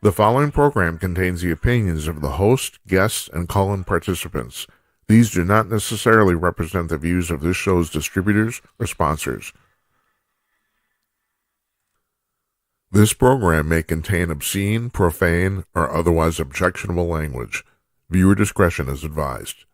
The following program contains the opinions of the host, guests, and call-in participants. These do not necessarily represent the views of this show's distributors or sponsors. This program may contain obscene, profane, or otherwise objectionable language. Viewer discretion is advised.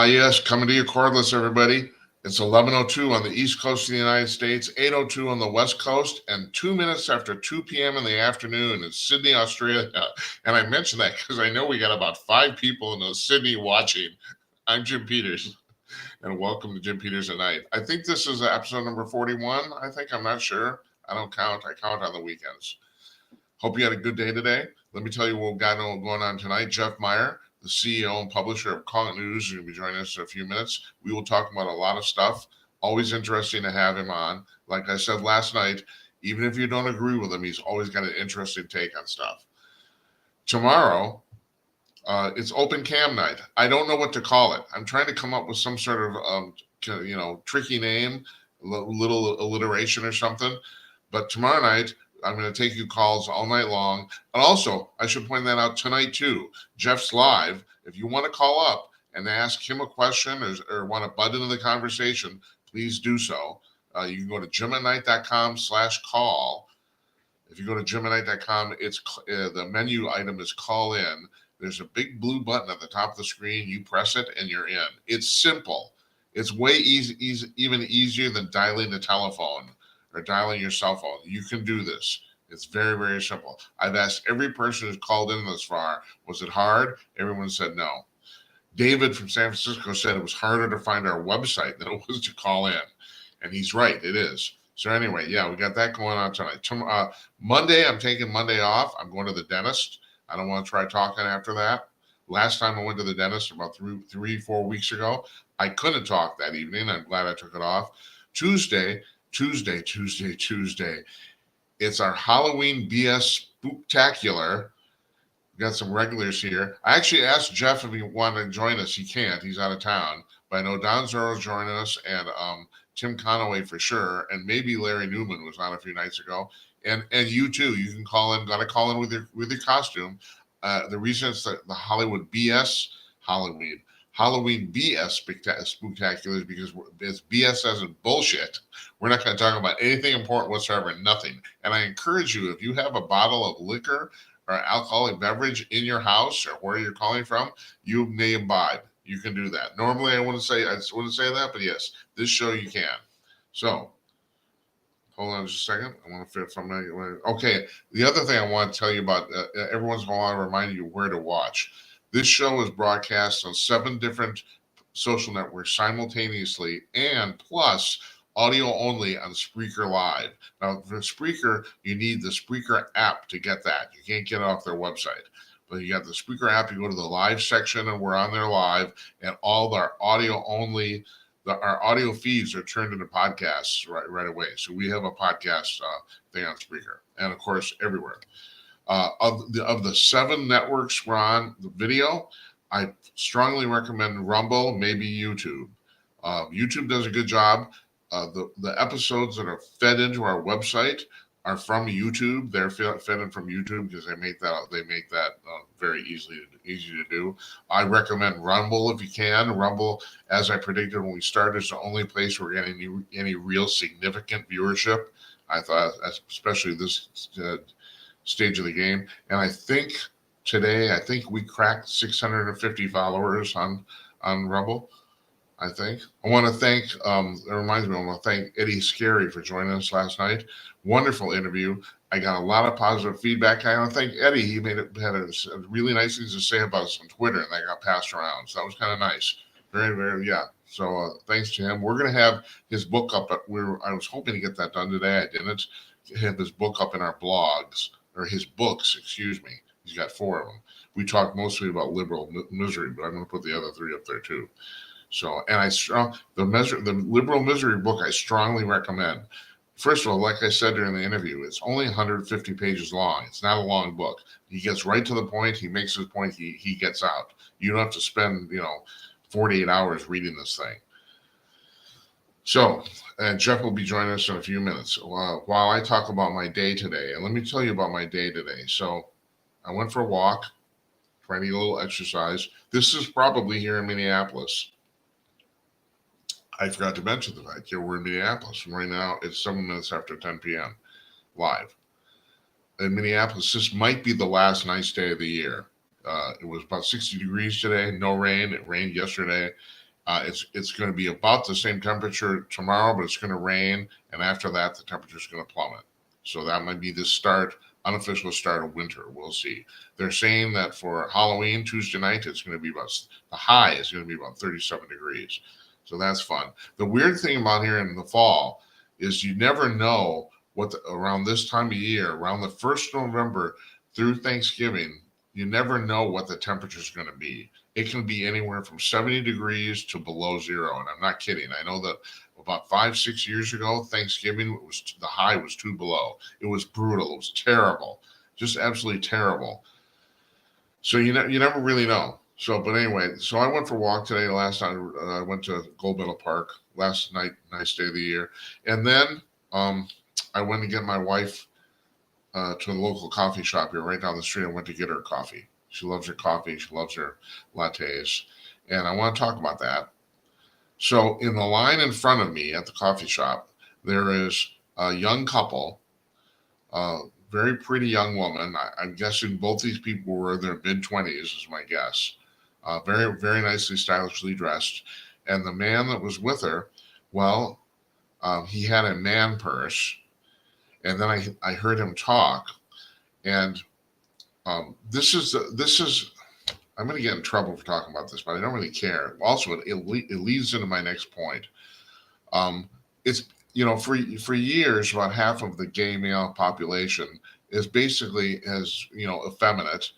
Yes, coming to you cordless, everybody. It's 11:02 on the East Coast of the United States, 8:02 on the West Coast, and 2 minutes after 2 p.m. in the afternoon in Sydney, Australia. And I mentioned that because I know we got about 5 people in Sydney watching. I'm Jim Peters, and welcome to Jim Peters at Night. I think this is episode number 41. I'm not sure. I don't count. I count on the weekends. Hope you had a good day today. Let me tell you what we've got going on tonight. Jeff Meyer, the CEO and publisher of Call It News, is going to be joining us in a few minutes. We will talk about a lot of stuff. Always interesting to have him on. Like I said last night, even if you don't agree with him, he's always got an interesting take on stuff. Tomorrow, it's open cam night. I don't know what to call it. I'm trying to come up with some sort of, tricky name, little alliteration or something. But tomorrow night, I'm going to take you calls all night long. And also, I should point that out tonight too. Jeff's live. If you want to call up and ask him a question or want to butt into the conversation, please do so. You can go to jimatnight.com/call. If you go to jimatnight.com, it's the menu item is call in. There's a big blue button at the top of the screen. You press it and you're in. It's simple. It's way even easier than dialing the telephone or dialing your cell phone. You can do this. It's very, very simple. I've asked every person who's called in this far, was it hard? Everyone said no. David from San Francisco said it was harder to find our website than it was to call in. And he's right, it is. So anyway, yeah, we got that going on tonight. Monday, I'm taking Monday off. I'm going to the dentist. I don't want to try talking after that. Last time I went to the dentist about 4 weeks ago, I couldn't talk that evening. I'm glad I took it off. Tuesday. It's our Halloween BS Spooktacular. We got some regulars here. I actually asked Jeff if he wanted to join us. He can't. He's out of town. But I know Don Zorro's joining us and Tim Conaway for sure. And maybe Larry Newman was on a few nights ago. And you too. You can call in. Got to call in with your costume. The reason it's the Hollywood BS Halloween BS Spooktacular is because it's BS as in bullshit. We're not going to talk about anything important whatsoever, nothing. And I encourage you, if you have a bottle of liquor or alcoholic beverage in your house or where you're calling from, you may imbibe. You can do that. Normally, I wouldn't say that, but yes, this show you can. So, hold on just a second. I want to fit something. Okay, the other thing I want to tell you about, every once in a while, I remind you where to watch. This show is broadcast on 7 different social networks simultaneously and plus audio only on Spreaker Live. Now, for Spreaker, you need the Spreaker app to get that. You can't get it off their website. But you got the Spreaker app, you go to the live section, and we're on there live, and all our audio only, our audio feeds are turned into podcasts right away. So we have a podcast thing on Spreaker, and of course, everywhere. Of the 7 networks we're on, the video, I strongly recommend Rumble, maybe YouTube. YouTube does a good job. The episodes that are fed into our website are from YouTube. They're fed in from YouTube because they make that very easy to do. I recommend Rumble if you can. Rumble, as I predicted when we started, is the only place we're getting any real significant viewership. I thought, especially this stage of the game. And I think today, we cracked 650 followers on Rumble. I think. I want to thank, it reminds me, I want to thank Eddie Scary for joining us last night. Wonderful interview. I got a lot of positive feedback. I want to thank Eddie. He had a really nice things to say about us on Twitter, and that got passed around. So that was kind of nice. Very, very, yeah. So thanks to him. We're going to have his book up. I was hoping to get that done today. I didn't. Have his book up in our blogs or his books, excuse me. He's got 4 of them. We talk mostly about liberal misery, but I'm going to put the other 3 up there too. So, and the liberal misery book I strongly recommend. First of all, like I said during the interview, it's only 150 pages long. It's not a long book. He gets right to the point. He makes his point. He gets out. You don't have to spend 48 hours reading this thing. So, and Jeff will be joining us in a few minutes while I talk about my day today. And let me tell you about my day today. So, I went for a walk, trying to get a little exercise. This is probably here in Minneapolis. I forgot to mention the fact we're in Minneapolis. And right now, it's 7 minutes after 10 p.m. live. In Minneapolis, this might be the last nice day of the year. It was about 60 degrees today, no rain. It rained yesterday. It's going to be about the same temperature tomorrow, but it's going to rain. And after that, the temperature is going to plummet. So that might be the unofficial start of winter. We'll see. They're saying that for Halloween, Tuesday night, the high is going to be about 37 degrees. So that's fun. The weird thing about here in the fall is you never know around this time of year, around the 1st of November through Thanksgiving, you never know what the temperature is going to be. It can be anywhere from 70 degrees to below 0. And I'm not kidding. I know that about 5-6 years ago, Thanksgiving, the high was 2 below. It was brutal. It was terrible. Just absolutely terrible. So you never really know. So, but anyway, so I went for a walk today. Last night, I went to Gold Medal Park last night, nice day of the year. And then I went to get my wife to a local coffee shop here right down the street. I went to get her coffee. She loves her coffee. She loves her lattes. And I want to talk about that. So in the line in front of me at the coffee shop, there is a young couple, very pretty young woman. I'm guessing both these people were in their mid-20s is my guess. Very, very nicely, stylishly dressed. And the man that was with her, well, he had a man purse. And then I heard him talk. And this is I'm going to get in trouble for talking about this, but I don't really care. Also, it leads into my next point. It's for years, about half of the gay male population is basically effeminate.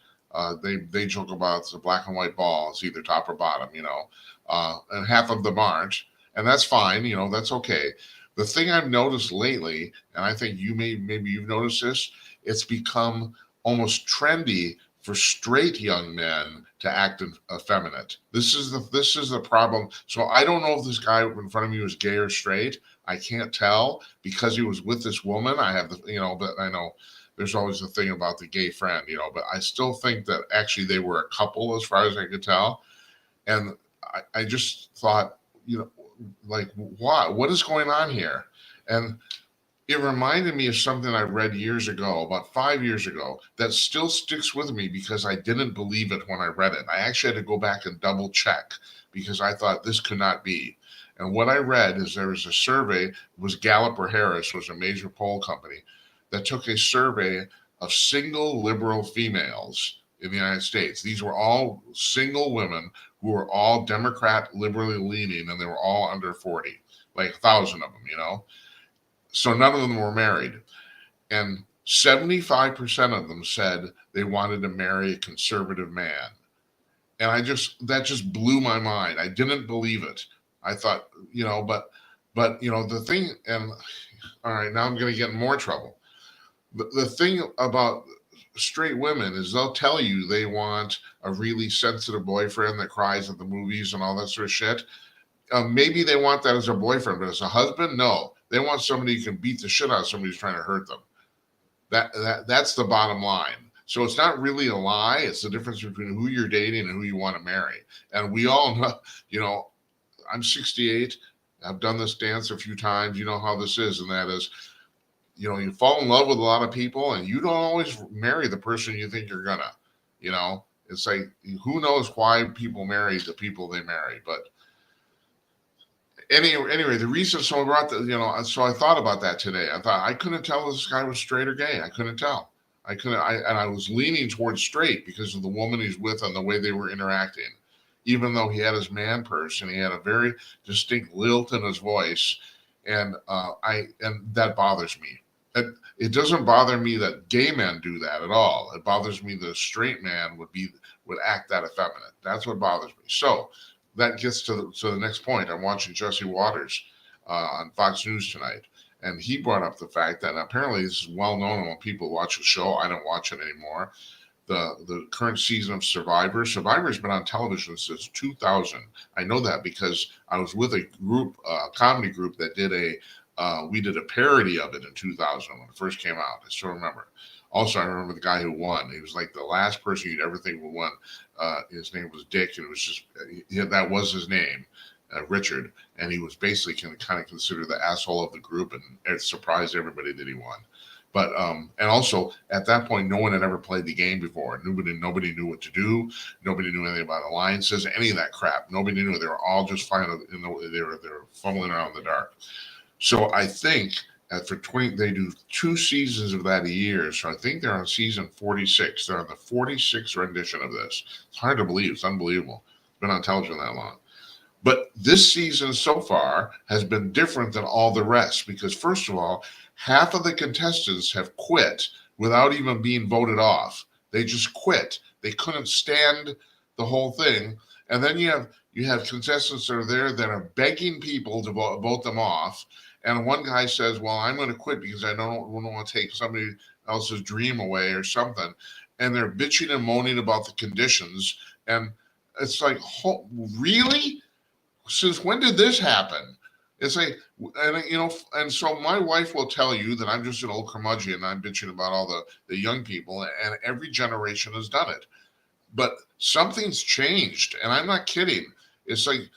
They joke about it's a black and white ball. It's either top or bottom, and half of them aren't, and that's fine. That's okay. The thing I've noticed lately, and I think maybe you've noticed this, it's become almost trendy for straight young men to act effeminate. This is the problem. So I don't know if this guy in front of me was gay or straight. I can't tell because he was with this woman. I have but I know there's always the thing about the gay friend, but I still think that actually they were a couple as far as I could tell. And I just thought, like, what is going on here? And it reminded me of something I read years ago, about 5 years ago, that still sticks with me because I didn't believe it when I read it. I actually had to go back and double check because I thought this could not be. And what I read is there was a survey, it was Gallup or Harris, was a major poll company, that took a survey of single liberal females in the United States. These were all single women who were all Democrat, liberally leaning, and they were all under 40, like 1,000 of them, So none of them were married. And 75% of them said they wanted to marry a conservative man. And that just blew my mind. I didn't believe it. I thought, but the thing, and all right, now I'm going to get in more trouble. The thing about straight women is they'll tell you they want a really sensitive boyfriend that cries at the movies and all that sort of shit. Maybe they want that as a boyfriend, but as a husband, no. They want somebody who can beat the shit out of somebody who's trying to hurt them. That's the bottom line. So it's not really a lie. It's the difference between who you're dating and who you want to marry. And we all know, I'm 68. I've done this dance a few times. You know how this is. And that is, you fall in love with a lot of people and you don't always marry the person you think you're gonna, it's like, who knows why people marry the people they marry. But anyway, the reason, so I brought so I thought about that today. I thought I couldn't tell if this guy was straight or gay. I couldn't tell. I was leaning towards straight because of the woman he's with and the way they were interacting. Even though he had his man purse and he had a very distinct lilt in his voice, and that bothers me. it doesn't bother me that gay men do that at all. It bothers me that a straight man would act that effeminate. That's what bothers me. So that gets to the next point. I'm watching Jesse Waters on Fox News tonight, and he brought up the fact that apparently this is well known when people watch the show. I don't watch it anymore. The current season of Survivor. Survivor's been on television since 2000. I know that because I was with a group, comedy group that did we did a parody of it in 2000 when it first came out. I still remember. Also, I remember the guy who won. He was like the last person you'd ever think would win. His name was Dick, and it was just that was his name, Richard, and he was basically kind of considered the asshole of the group, and it surprised everybody that he won. But and also at that point, no one had ever played the game before. Nobody knew what to do. Nobody knew anything about alliances, any of that crap. Nobody knew. They were all just flying they were fumbling around in the dark. So I think for 20, they do 2 seasons of that a year. So I think they're on season 46. They're on the 46th rendition of this. It's hard to believe. It's unbelievable. It's been on television that long. But this season so far has been different than all the rest because, first of all, half of the contestants have quit without even being voted off. They just quit. They couldn't stand the whole thing. And then you have contestants that are there that are begging people to vote them off. And one guy says, well, I'm going to quit because I don't want to take somebody else's dream away or something. And they're bitching and moaning about the conditions. And it's like, really? Since when did this happen? It's like, and so my wife will tell you that I'm just an old curmudgeon and I'm bitching about all the young people, and every generation has done it. But something's changed, and I'm not kidding. It's like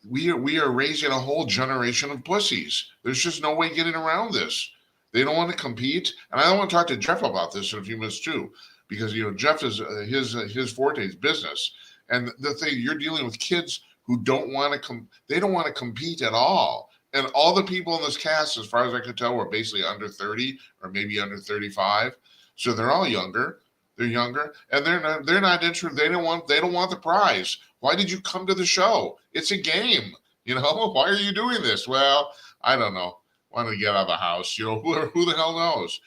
we are raising a whole generation of pussies. There's just no way getting around this. They don't want to compete, and I don't want to talk to Jeff about this in a few minutes too, because Jeff is his forte is business, and the thing you're dealing with kids who don't want to they don't want to compete at all. And all the people in this cast, as far as I could tell, were basically under 30 or maybe under 35. So they're all younger. They're younger, and they're not interested. They don't want the prize. Why did you come to the show? It's a game. Why are you doing this? Well, I don't know. Want to get out of the house. Who the hell knows?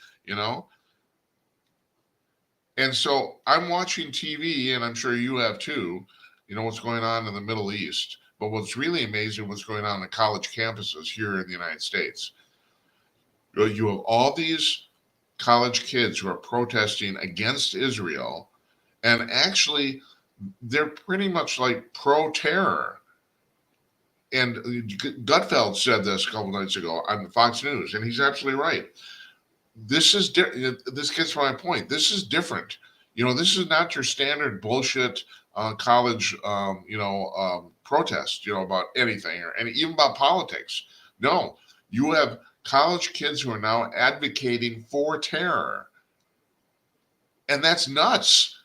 And so I'm watching TV, and I'm sure you have too. What's going on in the Middle East. But what's really amazing, what's going on college campuses here in the United States. You have all these college kids who are protesting against Israel, and actually they're pretty much like pro-terror. And Gutfeld said this a couple nights ago on Fox News, and he's absolutely right. This gets to my point. This is different. This is not your standard bullshit college, protest, about anything or even about politics. No, you have college kids who are now advocating for terror, and that's nuts.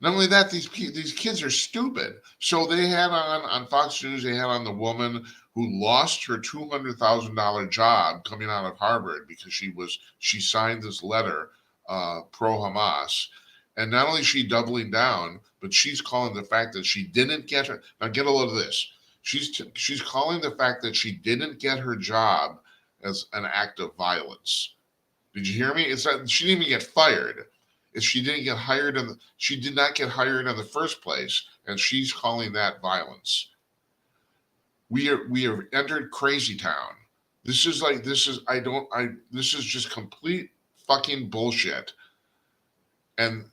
Not only that, these kids are stupid. So they had on Fox News, they had on the woman who lost her $200,000 job coming out of Harvard because she signed this letter pro Hamas. And not only is she doubling down, but she's calling the fact that she didn't get her. Now get a load of this. She's calling the fact that she didn't get her job as an act of violence. Did you hear me? It's not, she didn't even get fired. She didn't get hired, she did not get hired in the first place, and she's calling that violence. We have entered crazy town. This is just complete fucking bullshit. And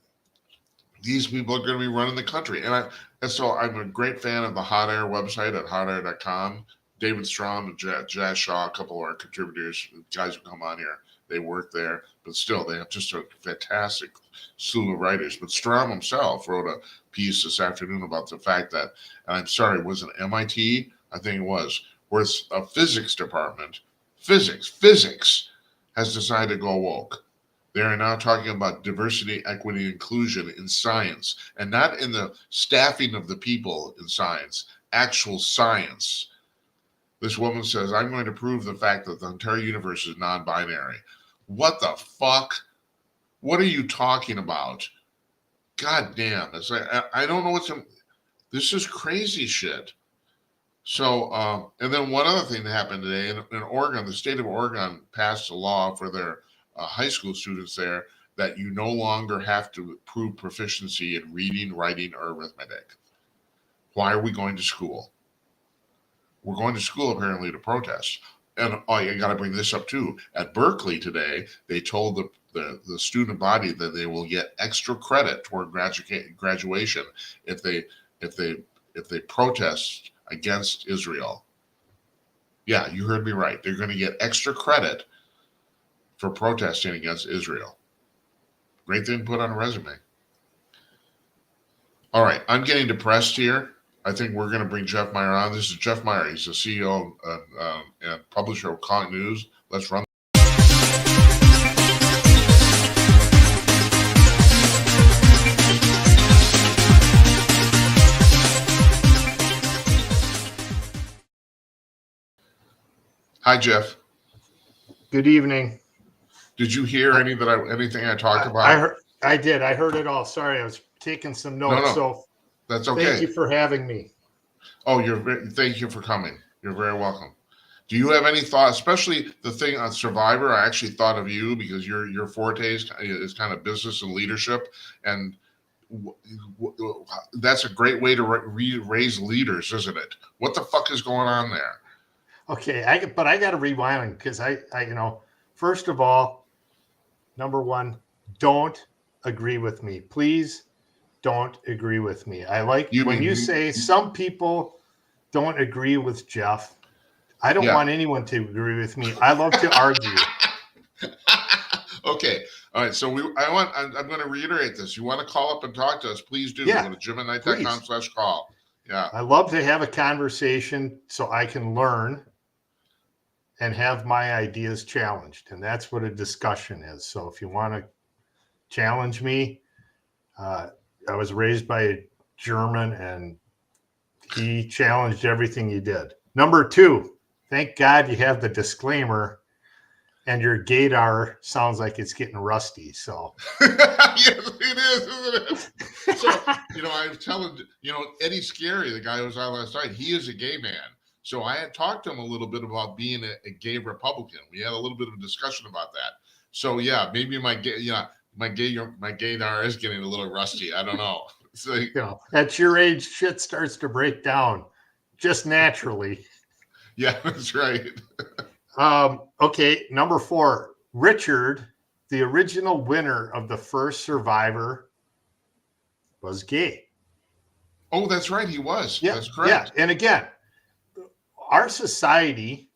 these people are going to be running the country. And so I'm a great fan of the Hot Air website at hotair.com. David Strom and Jazz Shaw, a couple of our contributors, guys who come on here, they work there, but still they have just a fantastic slew of writers. But Strom himself wrote a piece this afternoon about the fact that, and I'm sorry, was it MIT? I think it was, where it's a physics department, physics has decided to go woke. They are now talking about diversity, equity, inclusion in science, and not in the staffing of the people in science, actual science. This woman says, I'm going to prove the fact that the entire universe is non-binary. What the fuck? What are you talking about? God damn. It's like, I don't know this is crazy shit. So, and then one other thing that happened today in Oregon, the state of Oregon passed a law for their high school students there that you no longer have to prove proficiency in reading, writing, or arithmetic. Why are we going to school? We're going to school apparently to protest. And oh, you got to bring this up too. At Berkeley today, they told the student body that they will get extra credit toward graduation if they if they if they protest against Israel. Yeah, you heard me right. They're going to get extra credit for protesting against Israel. Great thing to put on a resume. All right, I'm getting depressed here. I think we're going to bring Jeff Meyer on. This is Jeff Meyer. He's the CEO and publisher of Conic News. Let's run. Hi, Jeff. Good evening. Did you hear anything I talked about? I did. I heard it all. Sorry, I was taking some notes. No. So that's okay. Thank you for having me. Oh, thank you for coming. You're very welcome. Do you have any thoughts, especially the thing on Survivor? I actually thought of you because your forte is kind of business and leadership, and that's a great way to raise leaders, isn't it? What the fuck is going on there? Okay, but I got to rewind because I first of all, number one, don't agree with me, please. Don't agree with me. I like when you say some people don't agree with Jeff. I don't want anyone to agree with me. I love to argue. Okay. All right. So I'm going to reiterate this. You want to call up and talk to us, please do. Yeah, go to jimandnight.com/call. Yeah. I love to have a conversation so I can learn and have my ideas challenged. And that's what a discussion is. So if you want to challenge me, I was raised by a German and he challenged everything you did. Number two, thank God you have the disclaimer and your gaydar sounds like it's getting rusty. So yes, it is, isn't it? So, I was telling, Eddie Scary, the guy who was on last night, he is a gay man. So I had talked to him a little bit about being a gay Republican. We had a little bit of a discussion about that. So yeah, maybe my gaydar is getting a little rusty. I don't know. So, at your age, shit starts to break down just naturally. Yeah, that's right. Okay, number 4, Richard, the original winner of the first Survivor, was gay. Oh, that's right. He was. Yeah, that's correct. Yeah, and again, our society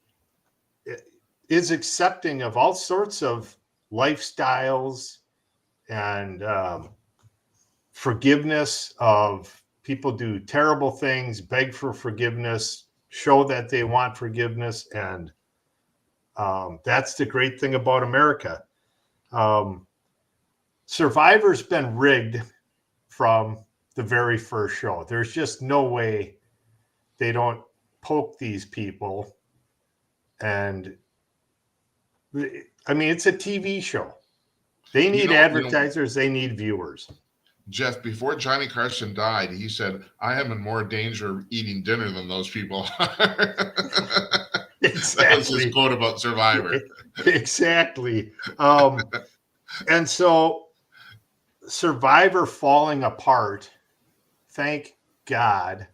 is accepting of all sorts of lifestyles and forgiveness of people do terrible things, beg for forgiveness, show that they want forgiveness. And that's the great thing about America. Survivor's been rigged from the very first show. There's just no way they don't poke these people. And I mean, it's a TV show. They need advertisers. They need viewers. Jeff, before Johnny Carson died, he said, I am in more danger of eating dinner than those people are. Exactly. That was his quote about Survivor. Exactly. And so Survivor falling apart, thank God,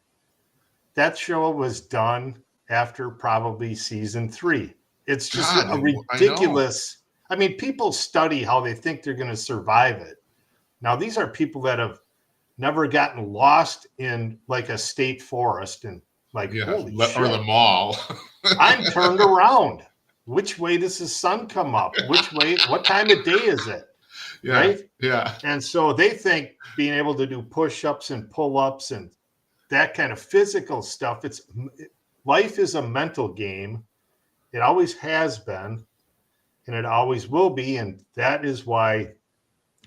that show was done after probably season 3. It's just a ridiculous. I mean, people study how they think they're going to survive it. Now, these are people that have never gotten lost in like a state forest and holy shit. Or the mall. I'm turned around. Which way does the sun come up? Which way? What time of day is it? Yeah, right? Yeah. And so they think being able to do push-ups and pull-ups and that kind of physical stuff, life is a mental game. It always has been, and it always will be. And that is why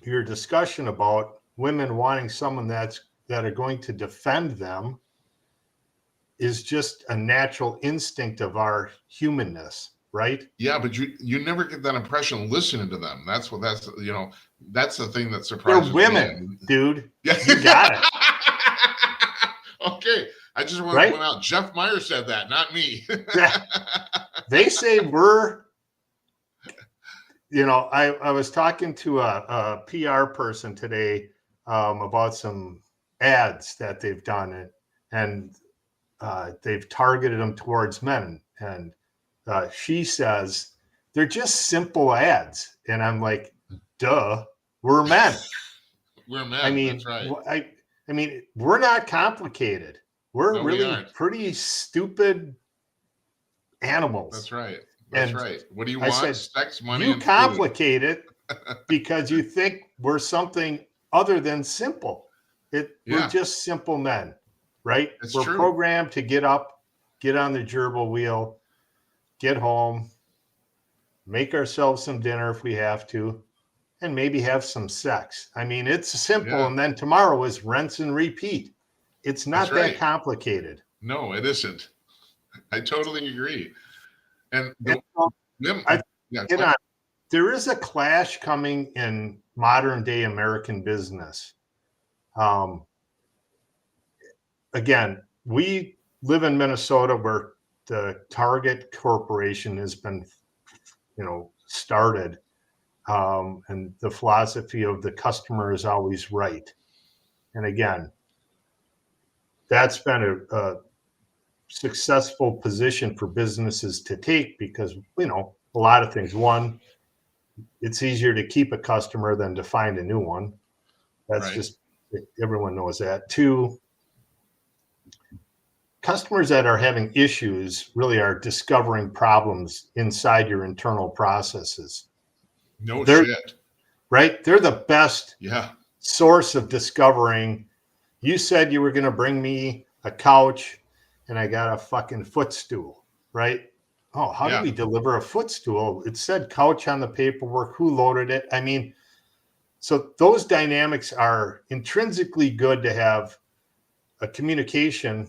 your discussion about women wanting someone that are going to defend them is just a natural instinct of our humanness, right? Yeah, but you never get that impression listening to them. That's the thing that surprises me. They're women, dude. Yeah. You got it. Okay. I just want Right? to point out Jeff Meyer said that, not me. They say I was talking to a PR person today about some ads that they've done, and they've targeted them towards men. And she says they're just simple ads, and I'm like, duh, we're men. We're men. I mean, That's right. I mean, we're not complicated. We're No, we really aren't. pretty stupid animals. That's right. That's And right. What do you I want? said, Sex, money, you and food. complicate it because you think we're something other than simple. We're Yeah, just simple men, right? it's We're true. programmed to get up, get on the gerbil wheel, get home, make ourselves some dinner if we have to, and maybe have some sex. I mean, it's simple. Yeah. And then tomorrow is rinse and repeat. It's not That's that right. complicated. No, it isn't. I totally agree. And And so I yeah, get on. There is a clash coming in modern day American business. Again, we live in Minnesota where the Target Corporation has been, started. And the philosophy of the customer is always right. And again, that's been a successful position for businesses to take because, a lot of things. One, it's easier to keep a customer than to find a new one. That's right. just, everyone knows that. Two, customers that are having issues really are discovering problems inside your internal processes. No They're shit. right. They're the best Yeah. source of discovering. You said you were going to bring me a couch and I got a fucking footstool, right? Oh, how Yeah. do we deliver a footstool? It said couch on the paperwork. Who loaded it? I mean, so those dynamics are intrinsically good to have a communication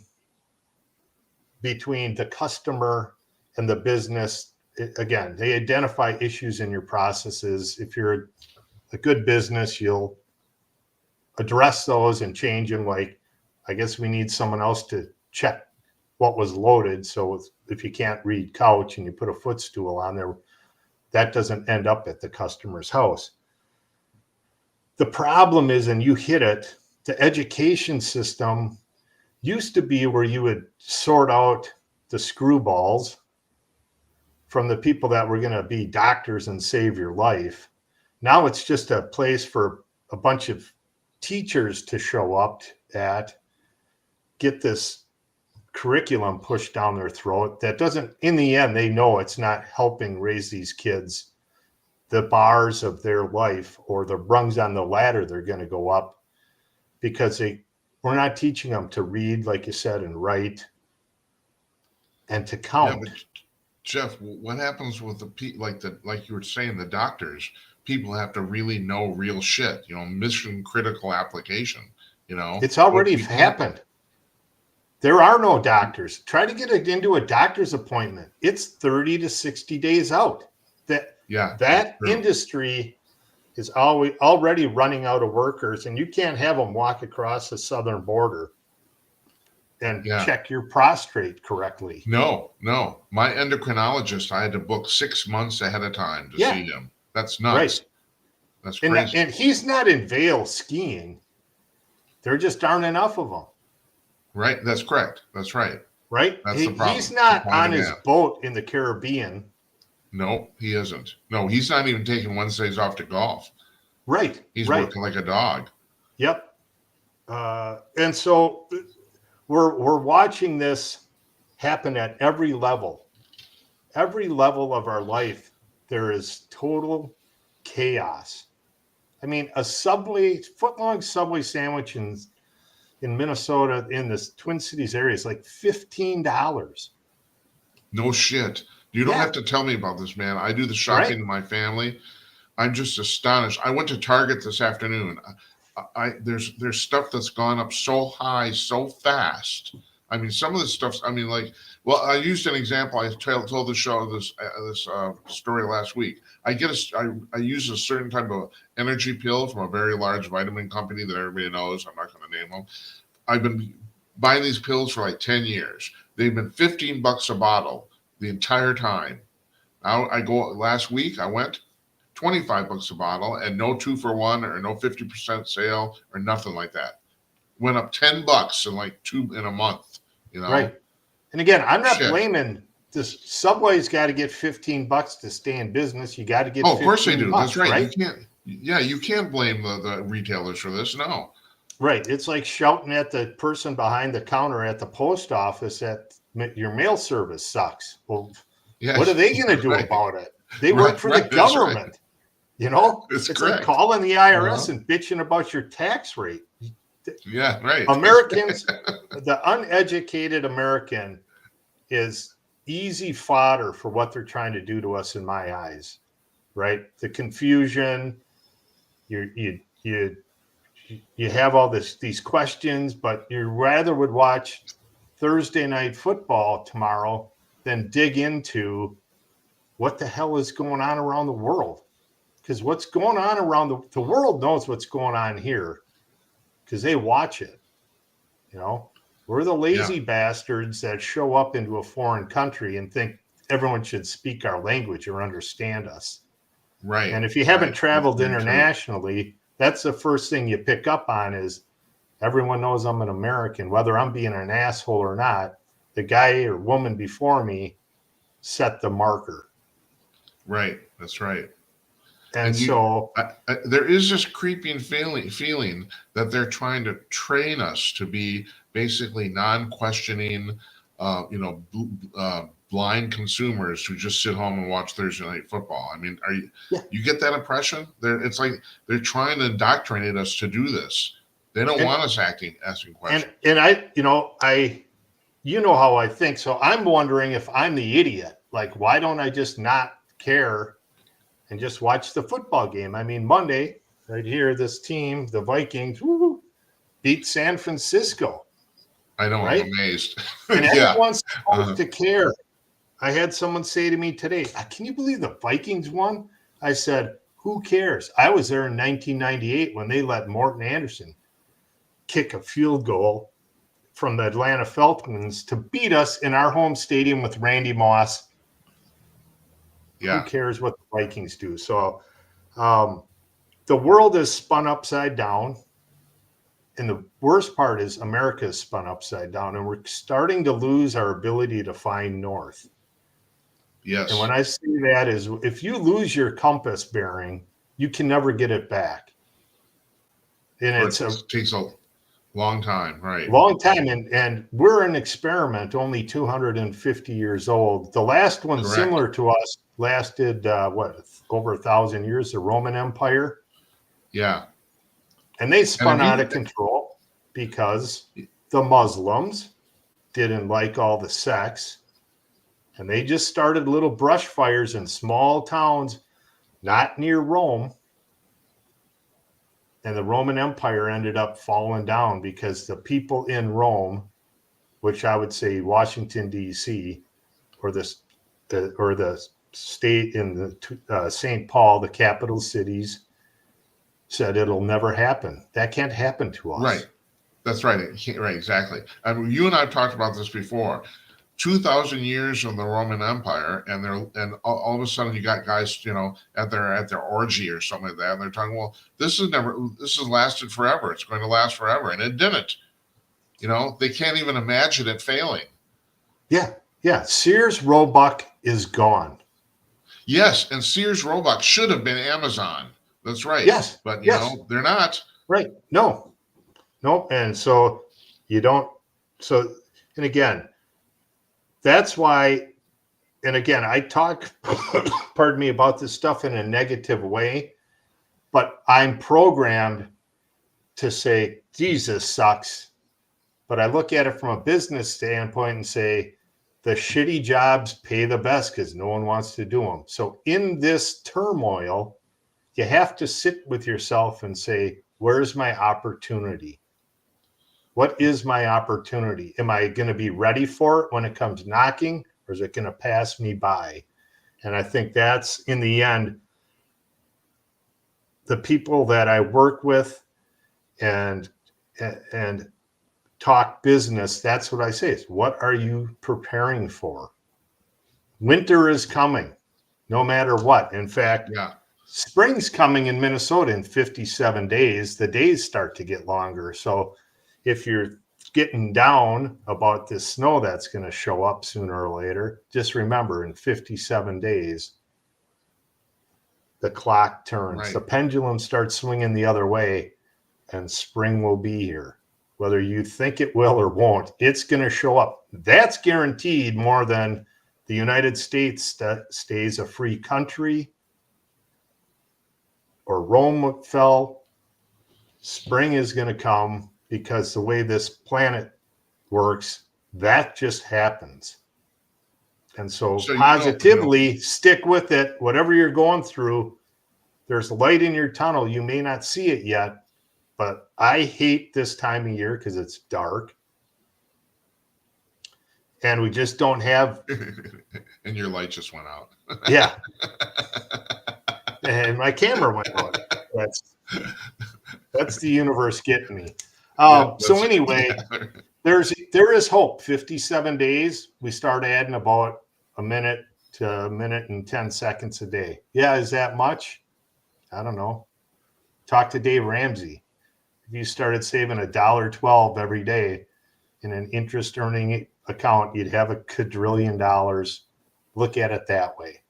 between the customer and the business. Again, they identify issues in your processes. If you're a good business, you'll address those and change them. Like, I guess we need someone else to check what was loaded. So if you can't read couch and you put a footstool on there, that doesn't end up at the customer's house. The problem is, and you hit it, the education system used to be where you would sort out the screwballs from the people that were going to be doctors and save your life. Now it's just a place for a bunch of teachers to show up at, get this curriculum pushed down their throat that doesn't, in the end, they know it's not helping raise these kids the bars of their life or the rungs on the ladder they're going to go up, because we're not teaching them to read, like you said, and write and to count. Yeah, but Jeff, what happens with like you were saying, the doctors? People have to really know real shit, mission critical application, It's already happened. There are no doctors. Try to get into a doctor's appointment. It's 30 to 60 days out. That industry is already running out of workers, and you can't have them walk across the southern border and check your prostate correctly. No. My endocrinologist, I had to book 6 months ahead of time to see him. That's nuts. Right. That's crazy. And he's not in Vail skiing. There just aren't enough of them. Right. That's correct. That's right. Right. That's the problem. He's not on his boat in the Caribbean. No, he isn't. No, he's not even taking Wednesdays off to golf. Right. He's working like a dog. Yep. And so we're watching this happen at every level. Every level of our life, there is total chaos. I mean, a foot-long Subway sandwich in Minnesota, in the Twin Cities area, is like $15. No shit. You don't have to tell me about this, man. I do the shopping in my family. I'm just astonished. I went to Target this afternoon. There's stuff that's gone up so high, so fast. I mean, some of the stuff's. I mean, I used an example. I told the show this story last week. I use a certain type of energy pill from a very large vitamin company that everybody knows. I'm not going to name them. I've been buying these pills for like 10 years. They've been $15 a bottle the entire time. Now I go last week, I went $25 a bottle and no 2-for-1 or no 50% sale or nothing like that. Went up $10 in a month, you know? Right. And again, I'm not Shit. blaming this. Subway's got to get $15 to stay in business. You got to get Oh, of course they do. That's right. right? You can't blame the retailers for this. No. Right. It's like shouting at the person behind the counter at the post office that your mail service sucks. Well, Yeah. what are they going to do about it? They work for the government. Right. You know, it's like calling the IRS and bitching about your tax rate. Yeah, right. Americans, the uneducated American is easy fodder for what they're trying to do to us in my eyes, right? The confusion, you have all these questions, but you rather would watch Thursday night football tomorrow than dig into what the hell is going on around the world. Because what's going on around the world knows what's going on here because they watch it. You know, we're the lazy bastards that show up into a foreign country and think everyone should speak our language or understand us. Right. And if you haven't traveled internationally, that's the first thing you pick up on is everyone knows I'm an American, whether I'm being an asshole or not. The guy or woman before me set the marker. Right. That's right. And so there is this creeping feeling that they're trying to train us to be basically non-questioning, blind consumers who just sit home and watch Thursday night football. I mean, you get that impression? It's like they're trying to indoctrinate us to do this. They don't want us asking questions. And I how I think. So I'm wondering if I'm the idiot. Like, why don't I just not care and just watch the football game? I mean, Monday, right here, this team, the Vikings, beat San Francisco. I know, right? I'm amazed. And everyone's supposed to care. I had someone say to me today, can you believe the Vikings won? I said, who cares? I was there in 1998 when they let Morton Anderson kick a field goal from the Atlanta Falcons to beat us in our home stadium with Randy Moss. Yeah. Who cares what the Vikings do? So the world is spun upside down. And the worst part is America is spun upside down, and we're starting to lose our ability to find north. Yes. And when I say that is if you lose your compass bearing, you can never get it back. And it takes a long time, right? Long time. And we're an experiment, only 250 years old. The last one similar to us lasted, over 1,000 years, the Roman Empire. Yeah. And they spun out of control because the Muslims didn't like all the sex. And they just started little brush fires in small towns, not near Rome. And the Roman Empire ended up falling down because the people in Rome, which I would say Washington, D.C., or the state in the St. Paul, the capital cities, said it'll never happen. That can't happen to us. Right. That's right. Right. Exactly. I mean, you and I have talked about this before. 2,000 years of the Roman Empire, and all of a sudden you got guys, at their orgy or something like that, and they're talking, well, this has lasted forever. It's going to last forever, and it didn't. They can't even imagine it failing. Yeah. Sears Roebuck is gone. Yes, and Sears Roebuck should have been Amazon. That's right. Yes. But they're not. Right. No. And so you don't. So, and again, that's why, and again, I talk, pardon me, about this stuff in a negative way, but I'm programmed to say, Jesus sucks. But I look at it from a business standpoint and say, the shitty jobs pay the best because no one wants to do them. So in this turmoil, you have to sit with yourself and say, where's my opportunity? What is my opportunity? Am I going to be ready for it when it comes knocking, or is it going to pass me by? And I think that's, in the end, the people that I work with and talk business, that's what I say is, what are you preparing for? Winter is coming, no matter what. In fact, Yeah. spring's coming in Minnesota in 57 days. The days start to get longer. So if you're getting down about this snow that's going to show up sooner or later, just remember in 57 days, the clock turns. Right. The pendulum starts swinging the other way, and spring will be here. Whether you think it will or won't, it's going to show up. That's guaranteed more than the United States stays a free country or Rome fell. Spring is going to come because the way this planet works, that just happens. And so positively stick with it. Whatever you're going through, there's light in your tunnel. You may not see it yet, but I hate this time of year because it's dark. And we just don't have. And your light just went out. Yeah. And my camera went out. That's the universe getting me. So anyway, there is hope. 57 days. We start adding about a minute to a minute and 10 seconds a day. Yeah, is that much? I don't know. Talk to Dave Ramsey. If you started saving $1.12 every day in an interest earning account, you'd have $1 quadrillion. Look at it that way.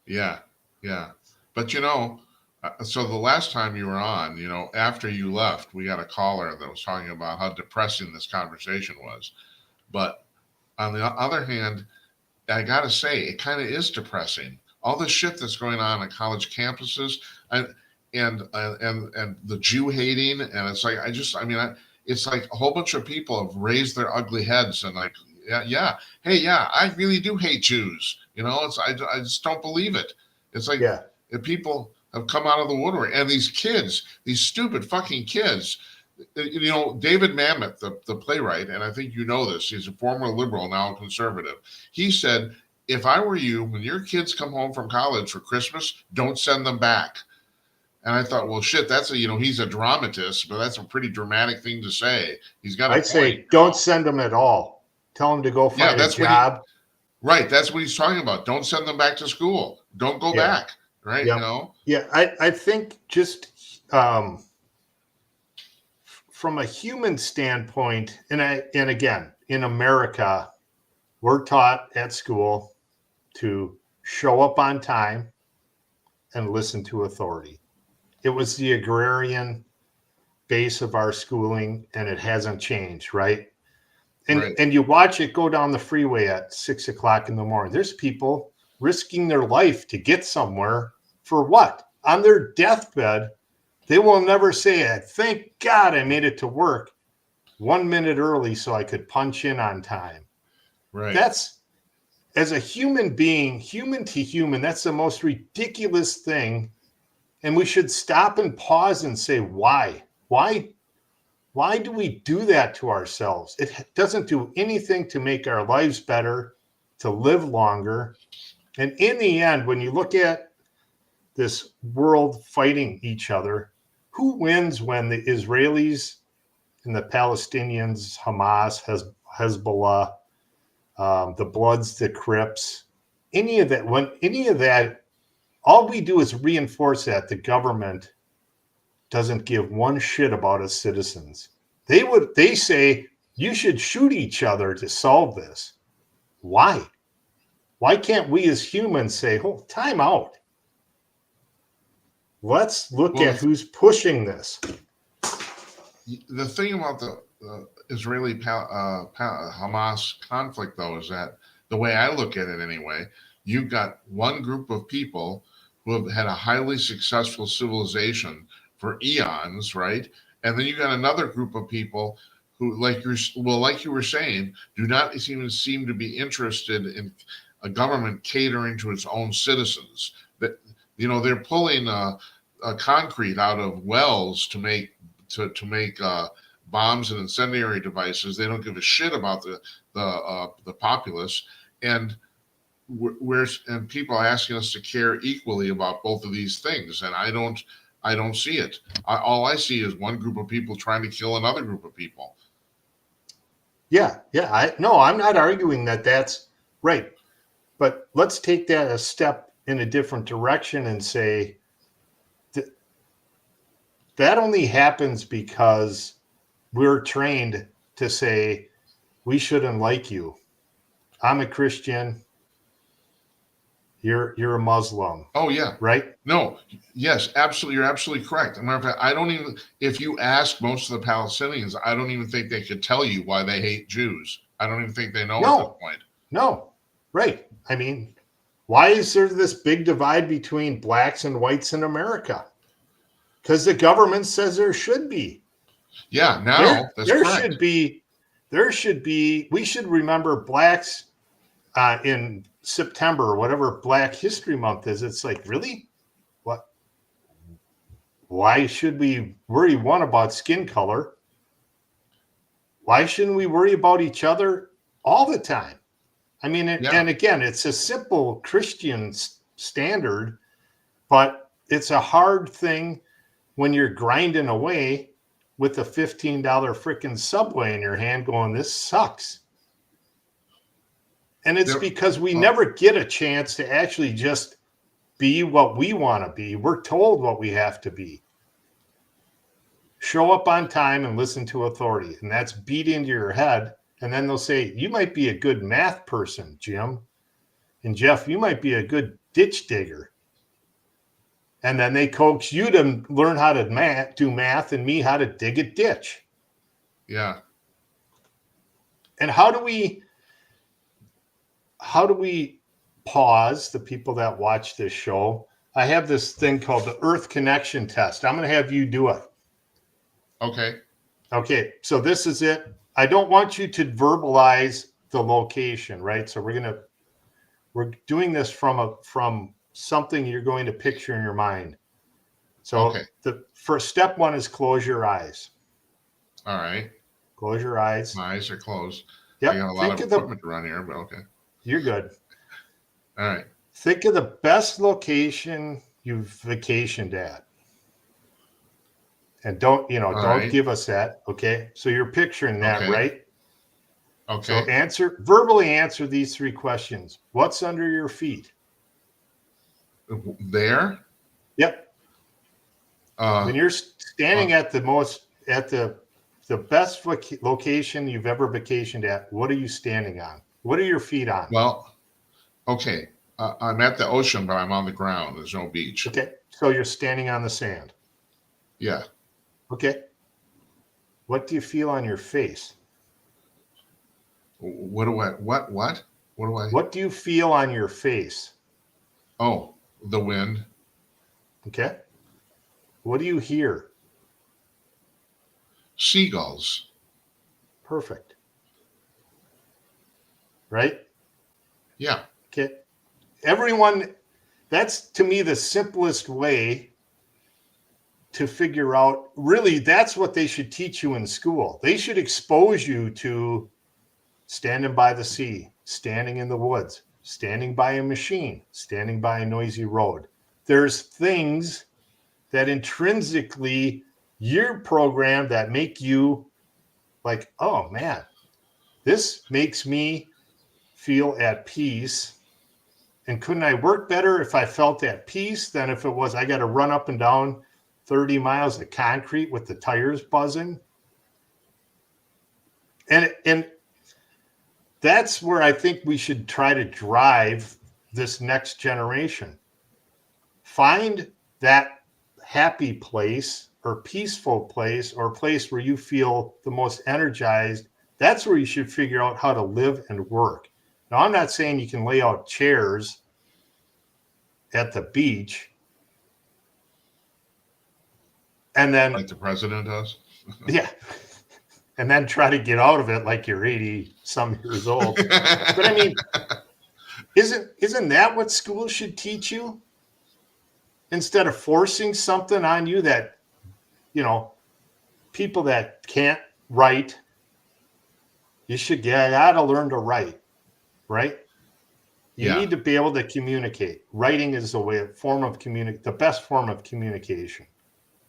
Yeah. Yeah. But so the last time you were on, after you left, we got a caller that was talking about how depressing this conversation was. But on the other hand, I got to say, it kind of is depressing. All the shit that's going on college campuses and the Jew hating. And it's like, it's like a whole bunch of people have raised their ugly heads and like, yeah. Hey, yeah, I really do hate Jews. I just don't believe it. It's like people have come out of the woodwork, and these kids, these stupid fucking kids. David Mamet, the playwright, and I think you know this. He's a former liberal, now a conservative. He said, "If I were you, when your kids come home from college for Christmas, don't send them back." And I thought, well, shit, that's he's a dramatist, but that's a pretty dramatic thing to say. He's got. I'd say don't send them at all. Tell them to go find a job. Right. That's what he's talking about. Don't send them back to school. Don't go back. Right. Yeah. I think just from a human standpoint, and again, in America, we're taught at school to show up on time and listen to authority. It was the agrarian base of our schooling, and it hasn't changed, right? And you watch it go down the freeway at 6 o'clock in the morning. There's people risking their life to get somewhere for what? On their deathbed, they will never say it. Thank God I made it to work 1 minute early so I could punch in on time. Right. That's, as a human being, human to human, that's the most ridiculous thing. And we should stop and pause and say, why? Why do we do that to ourselves? It doesn't do anything to make our lives better, to live longer. And in the end, when you look at this world fighting each other, who wins when the Israelis and the Palestinians, Hamas, Hezbollah, the Bloods, the Crips, any of that, all we do is reinforce that the government doesn't give one shit about its citizens. They say you should shoot each other to solve this. Why? Why can't we as humans say, "Oh, time out. Let's look at who's pushing this." The thing about the Israeli Hamas conflict, though, is that the way I look at it anyway, you've got one group of people who have had a highly successful civilization for eons, right? And then you got another group of people who, like you were saying, do not even seem to be interested in a government catering to its own citizens. That they're pulling concrete out of wells to make bombs and incendiary devices. They don't give a shit about the populace, and people are asking us to care equally about both of these things, and I don't see it. All I see is one group of people trying to kill another group of people. Yeah. I'm not arguing that that's right. But let's take that a step in a different direction and say that only happens because we're trained to say we shouldn't like you. I'm a Christian. You're a Muslim, Oh yeah. right? No, yes, absolutely. You're absolutely correct. As a matter of fact, I don't even, if you ask most of the Palestinians, I don't even think they could tell you why they hate Jews. I don't even think they know at this No, point. no, right. I mean, why is there this big divide between blacks and whites in America? Because the government says there should be. Yeah, now that's There correct. should be. We should remember blacks in September or whatever Black History Month is. It's like, really? What? Why should we worry one about skin color? Why shouldn't we worry about each other all the time? I mean, and again, it's a simple Christian standard, but it's a hard thing when you're grinding away with a $15 freaking Subway in your hand going, this sucks. And it's because we never get a chance to actually just be what we want to be. We're told what we have to be. Show up on time and listen to authority. And that's beat into your head. And then they'll say, you might be a good math person, Jim. And Jeff, you might be a good ditch digger. And then they coax you to learn how to do math and me how to dig a ditch. Yeah. And how do we pause the people that watch this show? I have this thing called the Earth Connection Test. I'm going to have you do it. Okay. So this is it. I don't want you to verbalize the location, right? So we're doing this from something you're going to picture in your mind. So the first step one is close your eyes. All right. Close your eyes. My eyes are closed. Yep. I got a lot of equipment around here, but okay. You're good. All right. Think of the best location you've vacationed at. And don't give us that. Okay. So you're picturing that, right? Okay. So verbally answer these three questions. What's under your feet? There? Yep. When you're standing at the best location you've ever vacationed at, what are you standing on? What are your feet on? Well, okay. I'm at the ocean, but I'm on the ground. There's no beach. Okay. So you're standing on the sand. Yeah. Okay. What do you feel on your face? What do I? What do you feel on your face? Oh, the wind. Okay. What do you hear? Seagulls. Perfect. Right? Yeah. Okay. Everyone, that's to me the simplest way to figure out, really, that's what they should teach you in school. They should expose you to standing by the sea, standing in the woods, standing by a machine, standing by a noisy road. There's things that intrinsically you're programmed that make you like, oh man, this makes me feel at peace. And couldn't I work better if I felt at peace than if it was I got to run up and down 30 miles of concrete with the tires buzzing? And that's where I think we should try to drive this next generation. Find that happy place or peaceful place or place where you feel the most energized. That's where you should figure out how to live and work. Now, I'm not saying you can lay out chairs at the beach and then like the president does. Yeah. And then try to get out of it like you're 80 some years old. But I mean, isn't that what school should teach you? Instead of forcing something on you that, people that can't write, you should get out to learn to write, right? You need to be able to communicate. Writing is the best form of communication.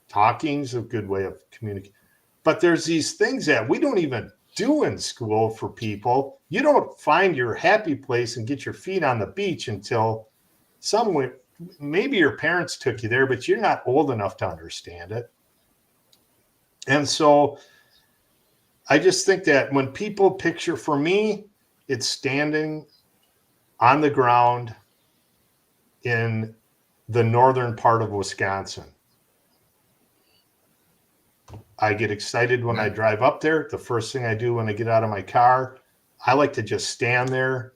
Talking is a good way of communicating. But there's these things that we don't even do in school for people. You don't find your happy place and get your feet on the beach until maybe your parents took you there, but you're not old enough to understand it. And so I just think that when people picture, for me, it's standing on the ground in the northern part of Wisconsin. I get excited when I drive up there. The first thing I do when I get out of my car, I like to just stand there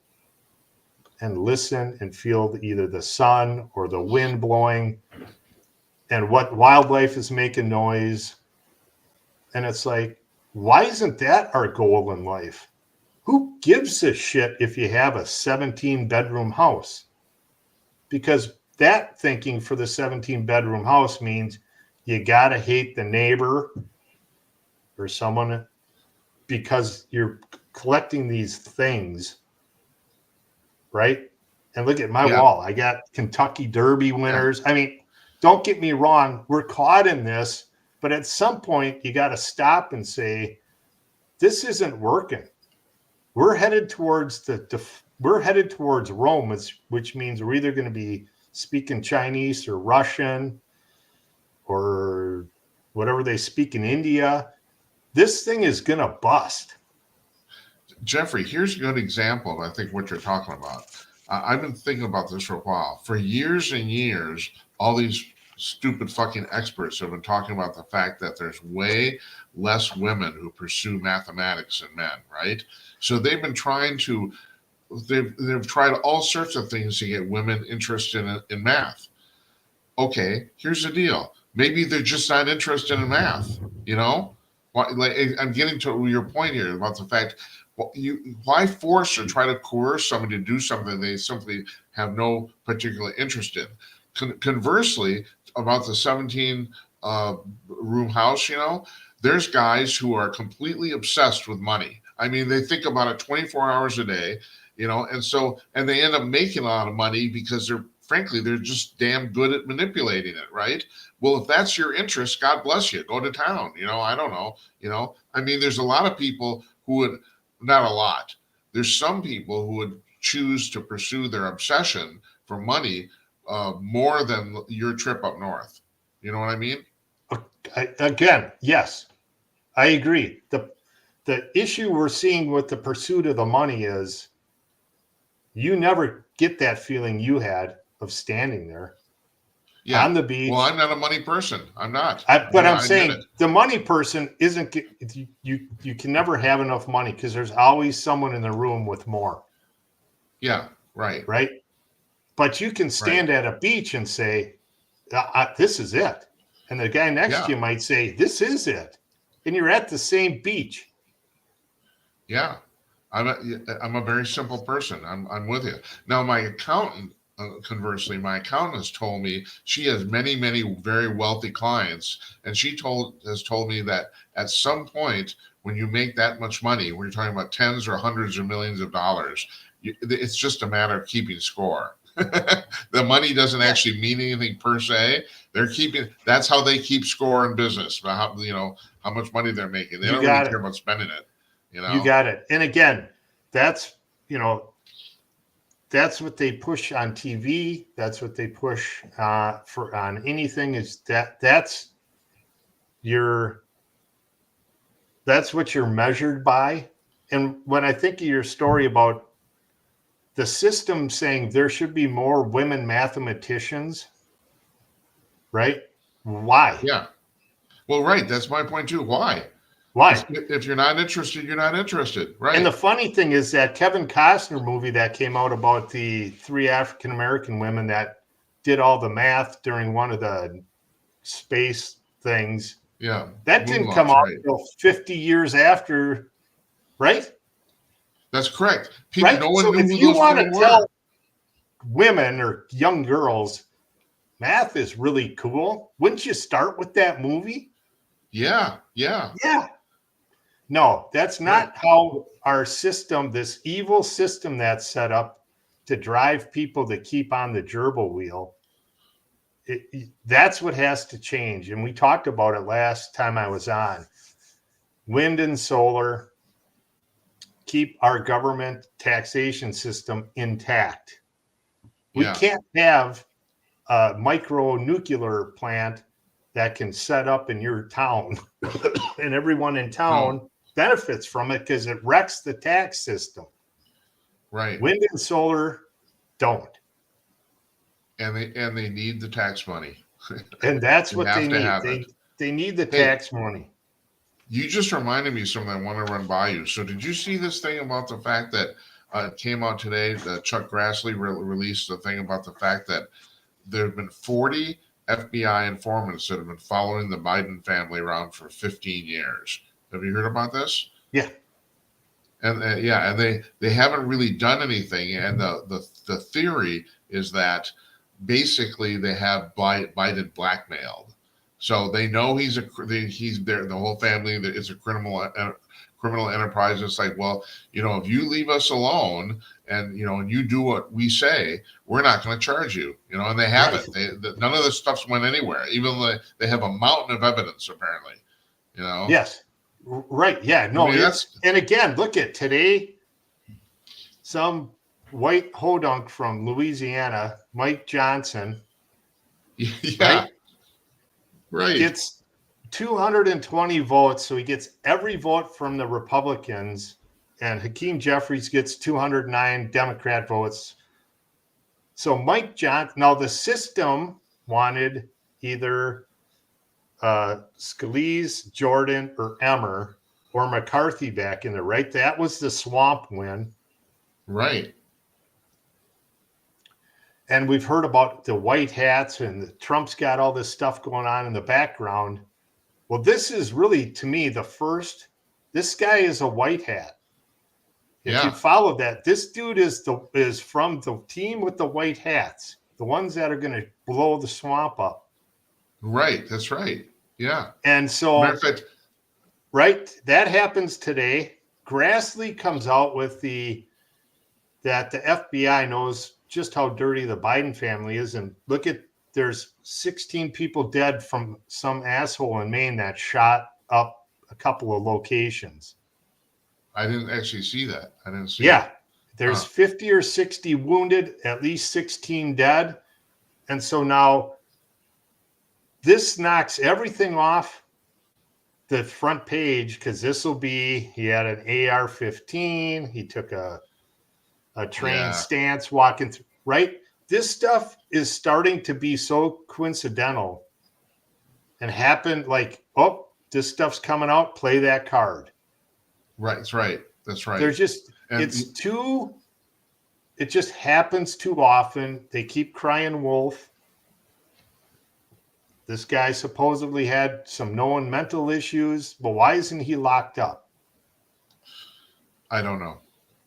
and listen and feel either the sun or the wind blowing and what wildlife is making noise. And it's like, why isn't that our goal in life? Who gives a shit if you have a 17-bedroom house? Because that thinking for the 17-bedroom house means you got to hate the neighbor or someone because you're collecting these things, right? And look at my wall. I got Kentucky Derby winners. I mean, don't get me wrong. We're caught in this, but at some point you got to stop and say, this isn't working. We're headed towards Rome, which means we're either going to be speaking Chinese or Russian or whatever they speak in India. This thing is going to bust. Jeffrey, here's a good example of, I think, what you're talking about. I've been thinking about this for a while. For years and years, all these stupid fucking experts have been talking about the fact that there's way less women who pursue mathematics than men, right? So they've been trying to, they've tried all sorts of things to get women interested in math. Okay, here's the deal. Maybe they're just not interested in math, you know? Like, I'm getting to your point here about the fact, why force or try to coerce somebody to do something they simply have no particular interest in? Conversely, about the 17 room house, you know, there's guys who are completely obsessed with money. I mean, they think about it 24 hours a day, you know, and they end up making a lot of money because they're just damn good at manipulating it, right? Well, if that's your interest, God bless you. Go to town. You know, I don't know. You know, I mean, there's a lot of people who would, not a lot. There's some people who would choose to pursue their obsession for money more than your trip up north. You know what I mean? Again, yes, I agree. The issue we're seeing with the pursuit of the money is you never get that feeling you had of standing there on the beach. Well, I'm not a money person. I'm not. But I'm saying the money person isn't. You can never have enough money because there's always someone in the room with more. Yeah. Right. Right. But you can stand at a beach and say, "This is it," and the guy next to you might say, "This is it," and you're at the same beach. Yeah. I'm a very simple person. I'm with you. Now, my accountant, conversely, my accountant has told me she has many, many very wealthy clients, and she has told me that at some point when you make that much money, when you're talking about tens or hundreds of millions of dollars, it's just a matter of keeping score. The money doesn't actually mean anything per se. That's how they keep score in business, about how much money they're making. They don't really care about spending it. You know? You got it. And again, that's what they push on TV. That's what they push on anything. Is that's what you're measured by. And when I think of your story about the system saying there should be more women mathematicians, right? Why? Yeah. Well, right. That's my point too. Why? Why? If you're not interested, you're not interested. Right. And the funny thing is that Kevin Costner movie that came out about the 3 African-American women that did all the math during one of the space things. Yeah. That didn't come out until 50 years after, right? That's correct. Right? So if you want to tell women or young girls math is really cool, wouldn't you start with that movie? Yeah. No, that's not how our system, this evil system that's set up to drive people to keep on the gerbil wheel. That's what has to change. And we talked about it last time I was on. Wind and solar, keep our government taxation system intact. We Yeah. can't have a micro nuclear plant that can set up in your town and everyone in town benefits from it because it wrecks the tax system. Right. Wind and solar don't. And they need the tax money. And that's They what have they to have need. it. They need the Hey. tax money. You just reminded me of something I want to run by you. So did you see this thing about the fact that it came out today that Chuck Grassley released a thing about the fact that there have been 40 FBI informants that have been following the Biden family around for 15 years. Have you heard about this? Yeah. And and they haven't really done anything. And the theory is that basically they have Biden blackmailed. So they know he's there. The whole family that is a criminal enterprise. It's like, well, if you leave us alone and and you do what we say, we're not going to charge you. And they haven't. Right. None of this stuff's went anywhere. Even though they have a mountain of evidence apparently. Yes. Right. Yeah. No. And again, look at today. Some white hodunk from Louisiana, Mike Johnson. Yeah. Right. Gets 220 votes, so he gets every vote from the Republicans, and Hakeem Jeffries gets 209 Democrat votes. So Mike Johnson, now the system wanted either Scalise, Jordan, or Emmer, or McCarthy back in there, right? That was the swamp win. Right. And we've heard about the white hats and Trump's got all this stuff going on in the background. Well, this is really, to me, this guy is a white hat. If you follow that, this dude is from the team with the white hats, the ones that are going to blow the swamp up. Right. That's right. Yeah. And so, right, that happens today. Grassley comes out with that the FBI knows just how dirty the Biden family is. And look there's 16 people dead from some asshole in Maine that shot up a couple of locations. I didn't actually see that. I didn't see Yeah. There's 50 or 60 wounded, at least 16 dead. And so now this knocks everything off the front page because this will be, he had an AR-15. He took a trained stance walking through, right? This stuff is starting to be so coincidental and happen like, oh, this stuff's coming out, play that card. Right. That's right. That's right. There's just, it just happens too often. They keep crying wolf. This guy supposedly had some known mental issues, but why isn't he locked up? I don't know.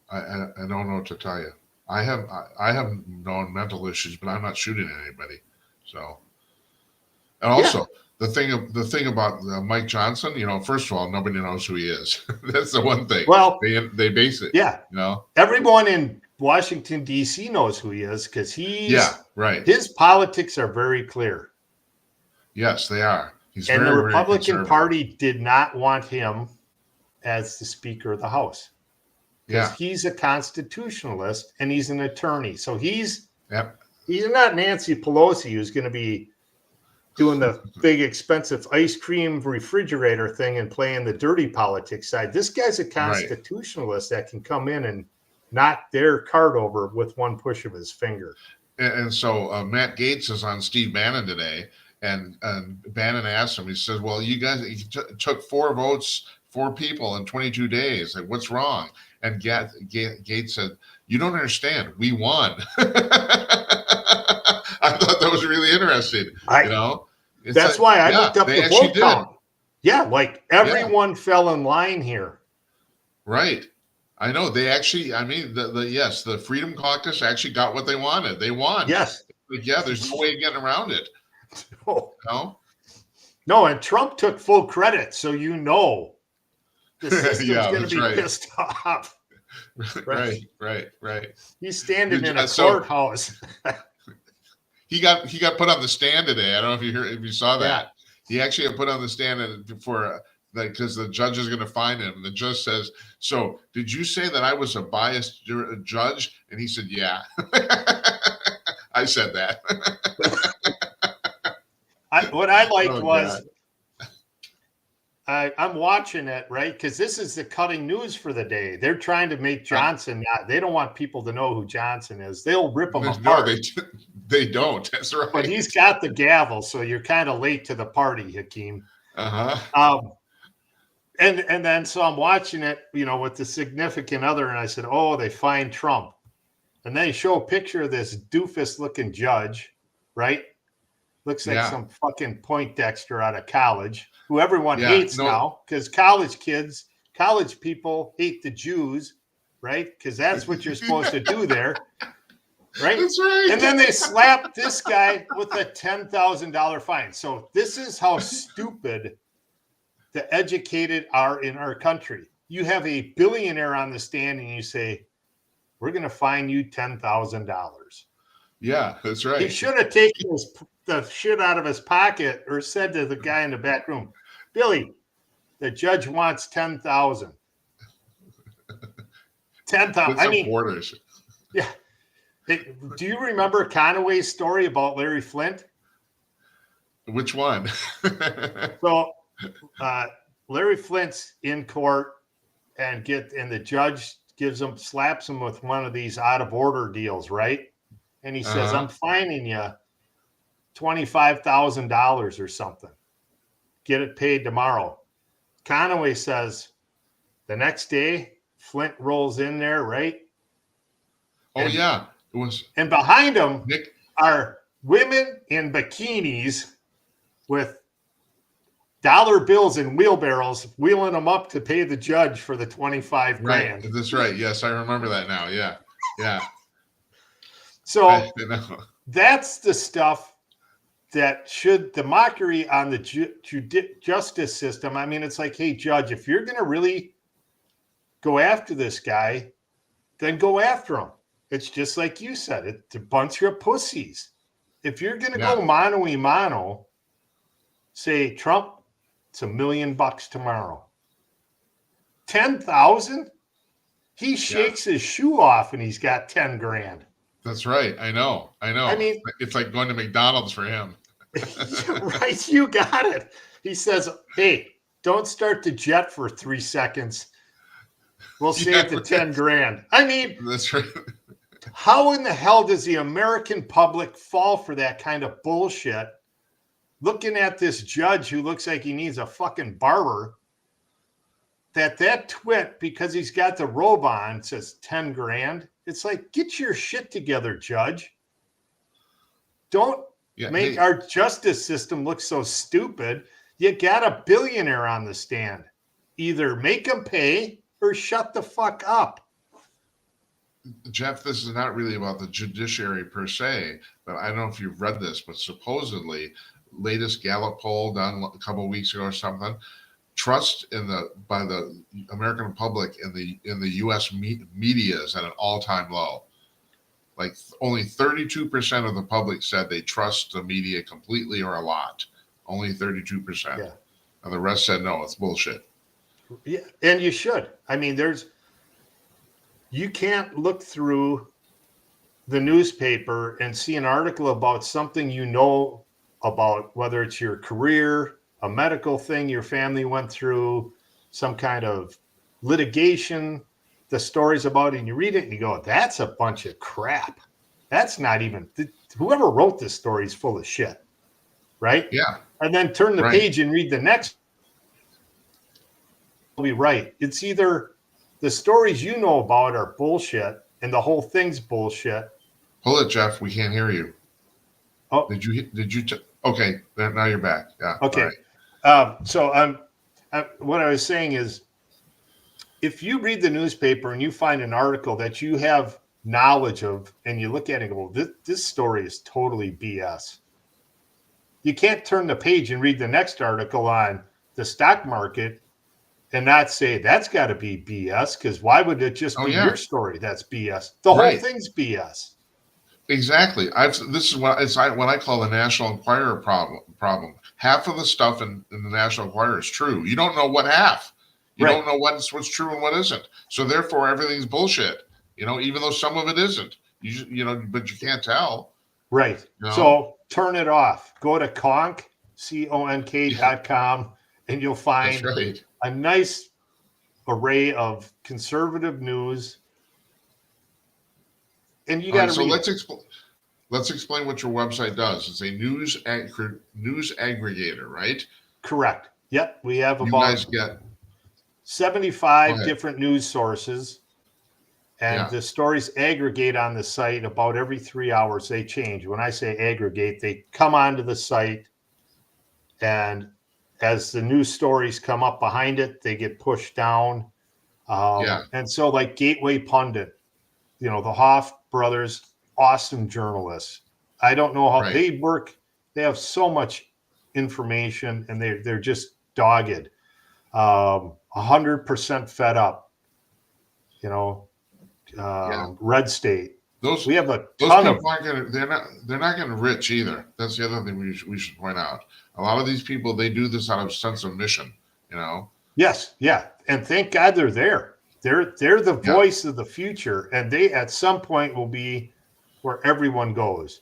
I don't know what to tell you. I have known mental issues, but I'm not shooting at anybody. So, and also the thing about Mike Johnson, first of all, nobody knows who he is. That's the one thing. Well, they base it. Yeah. Everyone in Washington D.C. knows who he is because his politics are very clear. Yes, they are. He's and very, the Republican Party did not want him as the Speaker of the House. Because he's a constitutionalist and he's an attorney. So he's not Nancy Pelosi who's going to be doing the big expensive ice cream refrigerator thing and playing the dirty politics side. This guy's a constitutionalist that can come in and knock their card over with one push of his finger. And so Matt Gaetz is on Steve Bannon today, and Bannon asked him, he says, well, you guys took 4 people in 22 days. Like, what's wrong? And Gaetz said, you don't understand. We won. I thought that was really interesting. That's why I looked up the vote count. Yeah, like everyone fell in line here. Right. I know. They actually, the Freedom Caucus actually got what they wanted. They won. Yes. There's no way of getting around it. No, and Trump took full credit, so the system's going to be pissed off. Right. He's standing in a courthouse. He got put on the stand today. I don't know if you saw that. He actually got put on the stand for because the judge is going to find him. The judge says, "So, did you say that I was a biased judge?" And he said, "Yeah." I said that. What I liked Oh, was God. I'm watching it, right? Because this is the cutting news for the day. They're trying to make Johnson they don't want people to know who Johnson is. They'll rip him No, apart. they don't. That's right. But he's got the gavel, so you're kind of late to the party, Hakeem. Uh-huh. And then so I'm watching it, with the significant other, and I said, "Oh, they find Trump," and then they show a picture of this doofus-looking judge, right? Looks like Yeah. some fucking Poindexter out of college, who everyone Yeah, hates no. now because college people hate the Jews, right? Because that's what you're supposed to do there, right? That's right. And then they slap this guy with a $10,000 fine. So this is how stupid the educated are in our country. You have a billionaire on the stand and you say, "We're going to fine you $10,000. Yeah, that's right. He should have taken the shit out of his pocket or said to the guy in the back room, "Billy, the judge wants 10,000." 10,000. I mean, quarters. yeah. Hey, do you remember Conaway's story about Larry Flint? Which one? So Larry Flint's in court and the judge slaps him with one of these out of order deals, right? And he says, "I'm fining you $25,000 or something. Get it paid tomorrow." Conaway says the next day, Flint rolls in there, right? Yeah. It was. And behind him Nick are women in bikinis with dollar bills and wheelbarrows, wheeling them up to pay the judge for the 25 grand. Right. That's right. Yes, I remember that now. Yeah. Yeah. So that's the stuff that the mockery on the justice system. I mean, it's like, hey, judge, if you're going to really go after this guy, then go after him. It's just like you said, it's a bunch of pussies. If you're going to go mano a mano, say, "Trump, it's $1 million tomorrow." 10,000? He shakes his shoe off and he's got 10 grand. That's right. I know. I mean, it's like going to McDonald's for him. Right, you got it. He says, "Hey, don't start the jet for 3 seconds. We'll save the 10 grand. I mean, that's right. How in the hell does the American public fall for that kind of bullshit? Looking at this judge who looks like he needs a fucking barber, that twit, because he's got the robe on, says 10 grand. It's like, get your shit together, judge. Don't make our justice system look so stupid. You got a billionaire on the stand. Either make him pay or shut the fuck up. Jeff, this is not really about the judiciary per se, but I don't know if you've read this, but supposedly, latest Gallup poll done a couple of weeks ago or something, trust by the American public in the U.S. media is at an all-time low. Like only 32% of the public said they trust the media completely or a lot. Only 32%. Yeah. And the rest said no, it's bullshit. Yeah, and you should. I mean, you can't look through the newspaper and see an article about something you know about, whether it's your career, a medical thing your family went through, some kind of litigation, the stories about it, and you read it and you go, "That's a bunch of crap. That's not even, whoever wrote this story is full of shit." Right? Yeah. And then turn the page and read the next. Will be right. It's either the stories you know about are bullshit and the whole thing's bullshit. Hold it, Jeff. We can't hear you. Oh, did you? Okay, now you're back. Yeah. Okay. So what I was saying is, if you read the newspaper and you find an article that you have knowledge of and you look at it and go, this story is totally BS. You can't turn the page and read the next article on the stock market and not say that's got to be BS, because why would it just be your story that's BS? The whole thing's BS. Exactly. This is what I call the National Enquirer problem. Half of the stuff in the National Enquirer is true. You don't know what half. You Right. don't know what's true and what isn't. So therefore, everything's bullshit. Even though some of it isn't. But you can't tell. Right. So turn it off. Go to conk.com, and you'll That's find right. a nice array of conservative news. And you All got right. to So read let's it. explain. Let's explain what your website does. It's a news aggregator, right? Correct. Yep. We have You guys about get. Go 75 ahead. different news sources, and Yeah. the stories aggregate on the site about every 3 hours. They change. When I say aggregate, they come onto the site, and as the news stories come up behind it, they get pushed down. Yeah. And so, like Gateway Pundit, the Hoff brothers, awesome journalists. I don't know how Right. they work. They have so much information, and they're just dogged. 100% fed up. Red State. Those We have a those ton of. people aren't gonna. They're not gonna rich either. That's the other thing we should point out. A lot of these people, they do this out of sense of mission. Yes, yeah, and thank God they're there. They're the Yeah. voice of the future, and they at some point will be where everyone goes.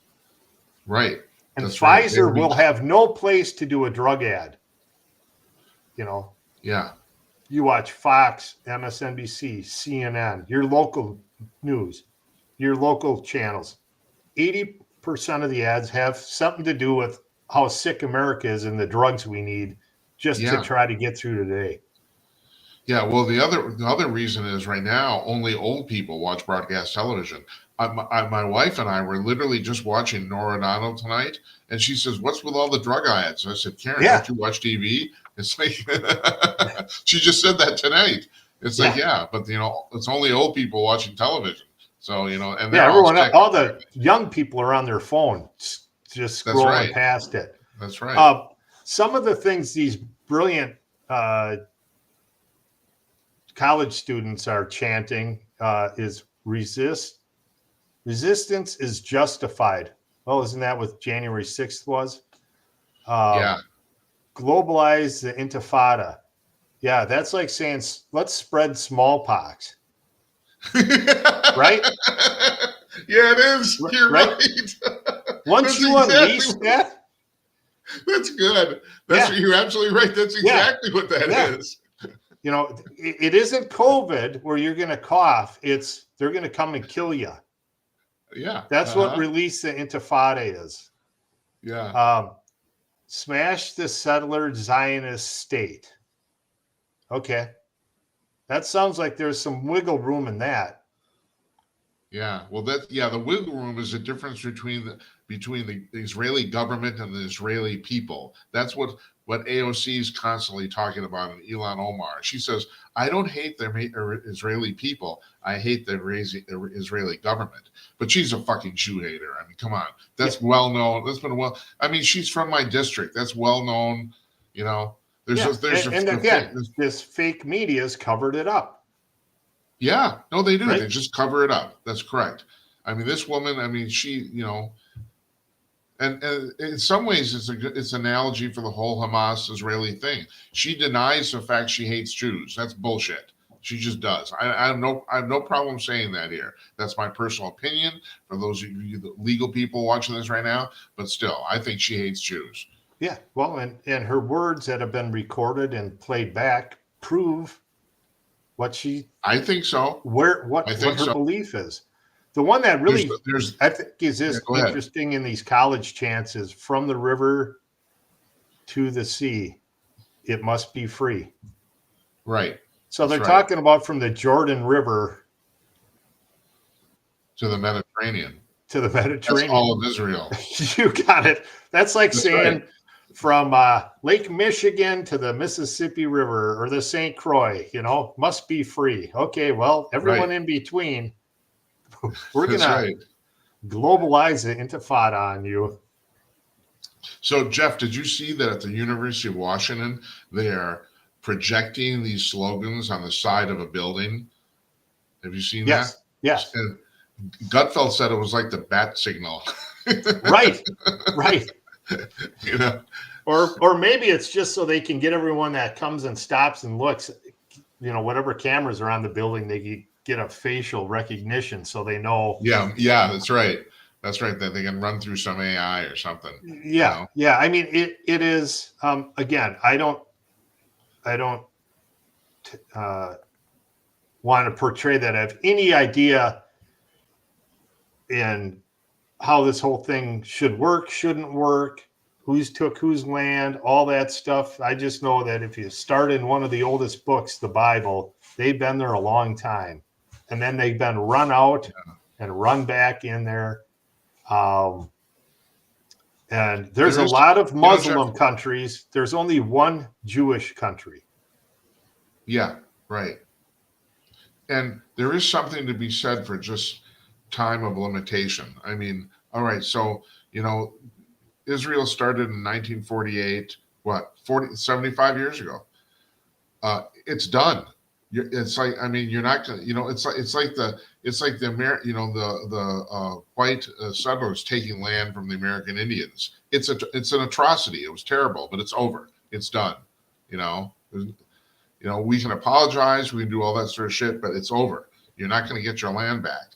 Right. And That's right. Pfizer will have no place to do a drug ad. Yeah. You watch Fox, MSNBC, CNN, your local news, your local channels. 80% of the ads have something to do with how sick America is and the drugs we need just to Yeah. try to get through today. Yeah. Well, the other reason is right now only old people watch broadcast television. My wife and I were literally just watching Nora Donald tonight, and she says, "What's with all the drug ads?" I said, "Karen, Yeah. don't you watch TV?" It's like she just said that tonight. It's like, yeah, but it's only old people watching television. So and they're all the young people are on their phone, just scrolling past it. That's right. Some of the things these brilliant college students are chanting is resistance is justified. Well, isn't that what January 6th was? Yeah. Globalize the intifada. Yeah, that's like saying let's spread smallpox. Right? Yeah, it is. You're right. Once you unleash that, that's good. You're absolutely right. That's exactly what that is. It isn't COVID where you're going to cough. It's they're going to come and kill you. Yeah. That's what release the intifada is. Yeah. Smash the settler Zionist state. Okay. That sounds like there's some wiggle room in that. Yeah. Well, the wiggle room is the difference between the Israeli government and the Israeli people. That's what AOC is constantly talking about, and Ilhan Omar. She says, "I don't hate the Israeli people. I hate the Israeli government." But she's a fucking Jew hater. I mean, come on. That's well known. That's been I mean, she's from my district. That's well known. This fake media's covered it up. Yeah, no, they do. Right? They just cover it up. That's correct. I mean, this woman. I mean, she. And in some ways, it's an analogy for the whole Hamas-Israeli thing. She denies the fact she hates Jews. That's bullshit. She just does. I have no problem saying that here. That's my personal opinion for those of you the legal people watching this right now. But still, I think she hates Jews. Yeah, well, and her words that have been recorded and played back prove what she. I think so. What her belief is. The one that really I think is interesting in these college chants is from the river to the sea, it must be free. Right. So they're talking about from the Jordan River to the Mediterranean. That's all of Israel. You got it. That's like saying from Lake Michigan to the Mississippi River or the St. Croix, must be free. Okay, well, everyone in between. We're going to globalize the intifada on you. So, Jeff, did you see that at the University of Washington, they are projecting these slogans on the side of a building? Have you seen that? Yes. Gutfeld said it was like the bat signal. Right. You know, Or maybe it's just so they can get everyone that comes and stops and looks, whatever cameras are on the building, they get a facial recognition so they know. yeah, that's right. That's right. That they can run through some AI or something. Yeah. Yeah. I mean, it is, again, I don't want to portray that I have any idea in how this whole thing should work, shouldn't work, who's took whose land, all that stuff. I just know that if you start in one of the oldest books, the Bible, they've been there a long time. And then they've been run out and run back in there. And there's a lot of Muslim countries. There's only one Jewish country. Yeah, right. And there is something to be said for just time of limitation. I mean, all right, so, Israel started in 1948, 75 years ago. It's done. It's like, I mean, you're not gonna, it's like the white settlers taking land from the American Indians. It's an atrocity. It was terrible, but it's over. It's done. We can apologize, we can do all that sort of shit, but it's over. You're not going to get your land back.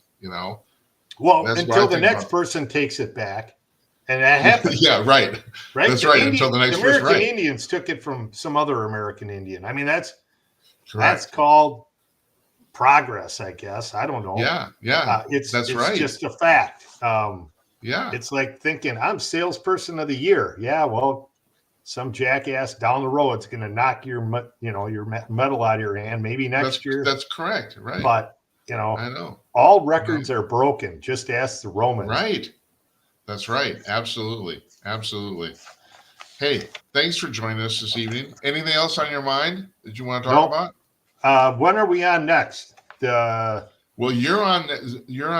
Well, until the next person takes it back. And that happens. Yeah, right. That's right. Until the next person. American Indians took it from some other American Indian. I mean, that's called progress, I guess. I don't know. Yeah. It's right. just a fact. Yeah. It's like thinking I'm salesperson of the year. Yeah, well, some jackass down the road is going to knock your metal out of your hand. Maybe next year. That's correct. Right. But I know all records are broken. Just ask the Romans. Right. That's right. Absolutely. Hey, thanks for joining us this evening. Anything else on your mind that you want to talk about? When are we on next? Well, you're on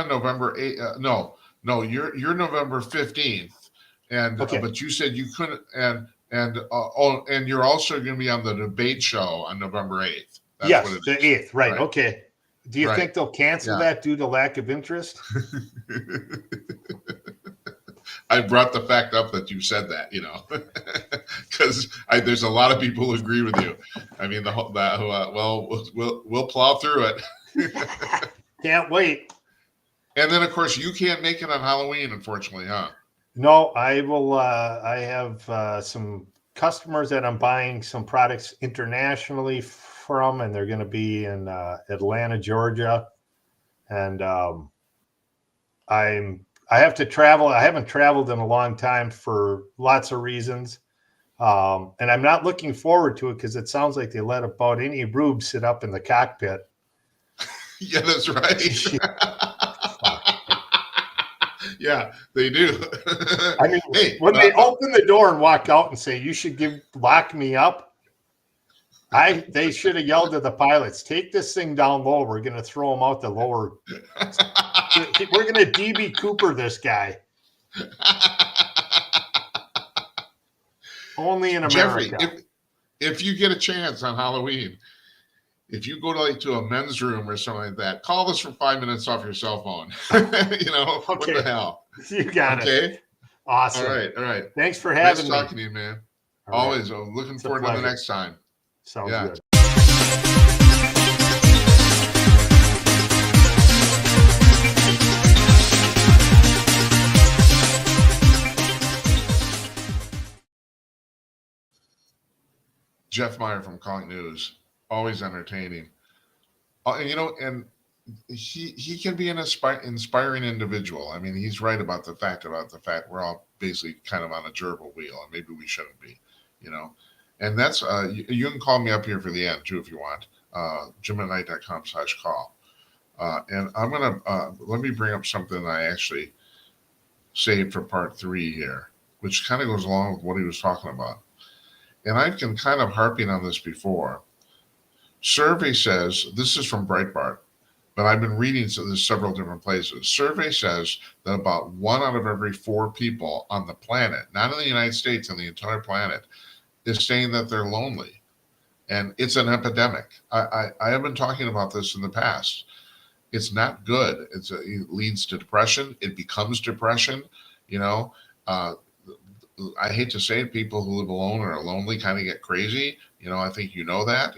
November 8th. No, you're November 15th. And okay. But you said you couldn't, and you're also going to be on the debate show on November 8th. Yes, the 8th. Right. Okay. Do you think they'll cancel that due to lack of interest? I brought the fact up that you said that, because there's a lot of people who agree with you. I mean, we'll plow through it. Can't wait. And then, of course, you can't make it on Halloween, unfortunately, huh? No, I will. I have some customers that I'm buying some products internationally from, and they're going to be in Atlanta, Georgia, and I have to travel. I haven't traveled in a long time for lots of reasons, and I'm not looking forward to it because it sounds like they let about any rube sit up in the cockpit. Yeah, that's right. Yeah, they do. I mean, when they open the door and walk out and say, "You should lock me up," they should have yelled to the pilots, "Take this thing down low. We're going to throw him out the lower. We're going to DB Cooper this guy." Only in America. Jeffrey, if you get a chance on Halloween, if you go to a men's room or something like that, call us for 5 minutes off your cell phone. Okay. What the hell? You got it. Awesome. All right. Thanks for having me. Nice talking to you, man. Always. I'm looking forward to the next time. Sounds good. Jeff Meyer from Calling News. Always entertaining. And he can be an inspiring individual. I mean, he's right about the fact we're all basically kind of on a gerbil wheel, and maybe we shouldn't be, And that's you can call me up here for the end too if you want. JimandKnight.com/call. And I'm gonna let me bring up something I actually saved for part 3 here, which kind of goes along with what he was talking about. And I've been kind of harping on this before. Survey says, this is from Breitbart, but I've been reading this several different places. Survey says that about 1 out of every 4 people on the planet, not in the United States, on the entire planet, is saying that they're lonely. And it's an epidemic. I have been talking about this in the past. It's not good. It leads to depression. It becomes depression. You know, uh, I hate to say it, people who live alone or are lonely kind of get crazy. I think you know that.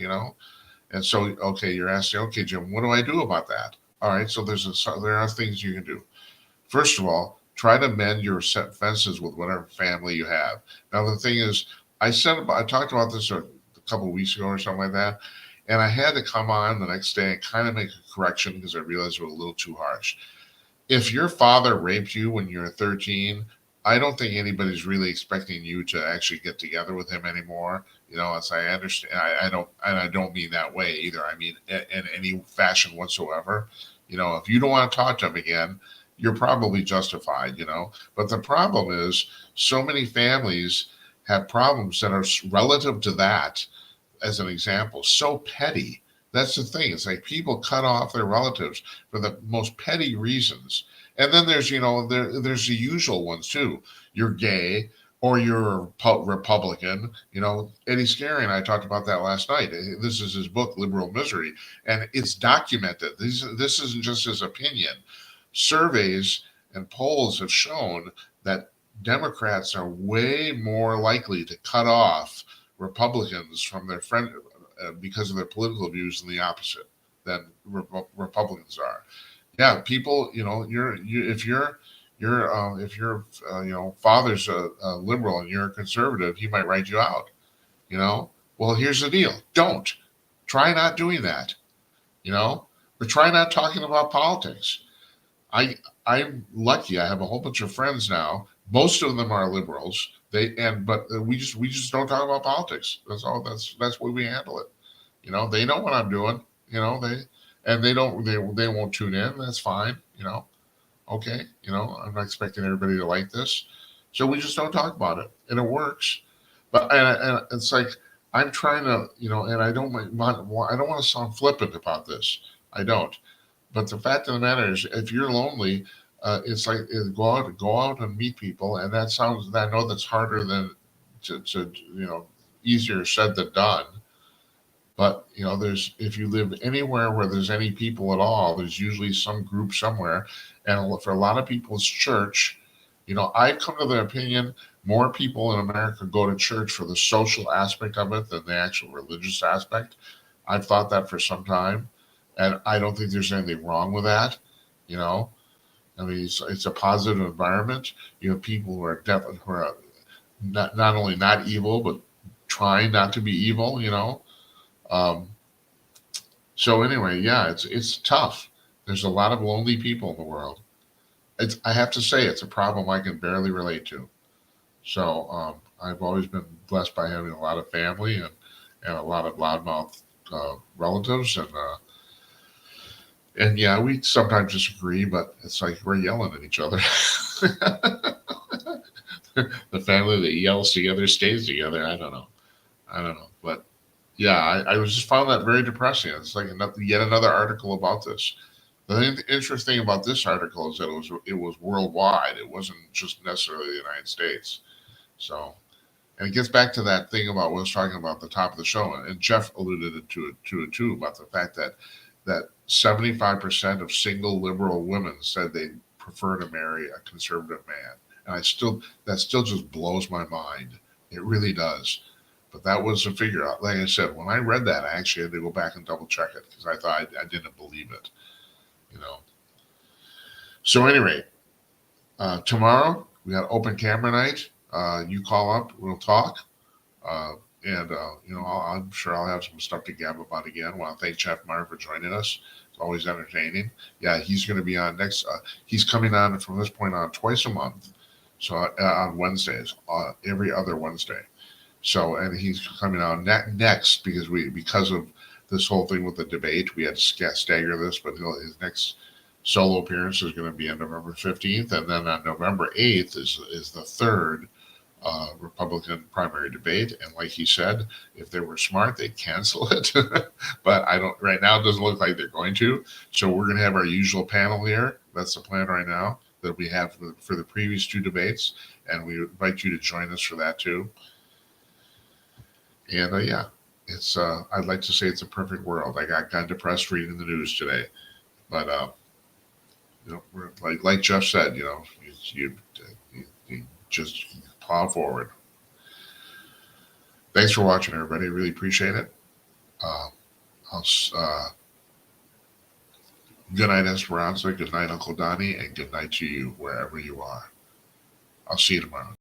And so, okay, you're asking, okay, Jim, what do I do about that? All right, so there are things you can do. First of all, try to mend your set fences with whatever family you have. Now, the thing is, I talked about this a couple of weeks ago or something like that, and I had to come on the next day and kind of make a correction because I realized it was a little too harsh. If your father raped you when you were 13, I don't think anybody's really expecting you to actually get together with him anymore. As I understand, I don't mean that way either. I mean in any fashion whatsoever. If you don't want to talk to him again, you're probably justified. But the problem is, so many families have problems that are relative to that. As an example, so petty. That's the thing. It's like people cut off their relatives for the most petty reasons. And then there's the usual ones too. You're gay or you're Republican. Eddie Scary and I talked about that last night. This is his book, Liberal Misery, and it's documented. This isn't just his opinion. Surveys and polls have shown that Democrats are way more likely to cut off Republicans from their friend because of their political views than the opposite than Republicans are. Yeah, people, if your father's a liberal and you're a conservative, he might write you out. Well, here's the deal: don't try not doing that. Or try not talking about politics. I'm lucky. I have a whole bunch of friends now. Most of them are liberals. But we just don't talk about politics. That's all. That's the way we handle it. They know what I'm doing. They don't they won't tune in. That's fine. Okay. I'm not expecting everybody to like this, so we just don't talk about it, and it works. But and it's like I'm trying to and I don't want to sound flippant about this. I don't. But the fact of the matter is, if you're lonely, it's like go out and meet people, and that sounds. I know that's harder than to easier said than done. But there's if you live anywhere where there's any people at all, there's usually some group somewhere, and for a lot of people, it's church. I've come to the opinion more people in America go to church for the social aspect of it than the actual religious aspect. I've thought that for some time, and I don't think there's anything wrong with that. You know, I mean, it's a positive environment. You have people who are definitely who are not only not evil but trying not to be evil. Um, so anyway, yeah, it's tough. There's a lot of lonely people in the world. I have to say it's a problem I can barely relate to. So I've always been blessed by having a lot of family and a lot of loudmouth relatives and yeah, we sometimes disagree, but it's like we're yelling at each other. The family that yells together stays together. I don't know, but yeah, I was just found that very depressing. It's like yet another article about this. The interesting thing about this article is that it was worldwide. It wasn't just necessarily the United States. So, and it gets back to that thing about what I was talking about at the top of the show, and Jeff alluded to it too about the fact that 75% of single liberal women said they prefer to marry a conservative man, and that still just blows my mind. It really does. But that was a figure out. Like I said, when I read that, I actually had to go back and double check it because I thought I didn't believe it. You know. So anyway, tomorrow we got open camera night. You call up, we'll talk, uh, and I'm sure I'll have some stuff to gab about again. I want to thank Jeff Meyer for joining us. It's always entertaining. Yeah, he's going to be on next. He's coming on from this point on twice a month, so on Wednesdays, every other Wednesday. So, and he's coming on next because of this whole thing with the debate, we had to stagger this, but his next solo appearance is going to be on November 15th, and then on November 8th is the third Republican primary debate. And like he said, if they were smart, they'd cancel it. But I don't. Right now, it doesn't look like they're going to. So we're going to have our usual panel here. That's the plan right now that we have for the previous two debates, and we invite you to join us for that too. And yeah, it's. I'd like to say it's a perfect world. I got depressed reading the news today. But like Jeff said, you just plow forward. Thanks for watching, everybody. Really appreciate it. Good night, Esperanza. Good night, Uncle Donnie, and good night to you wherever you are. I'll see you tomorrow.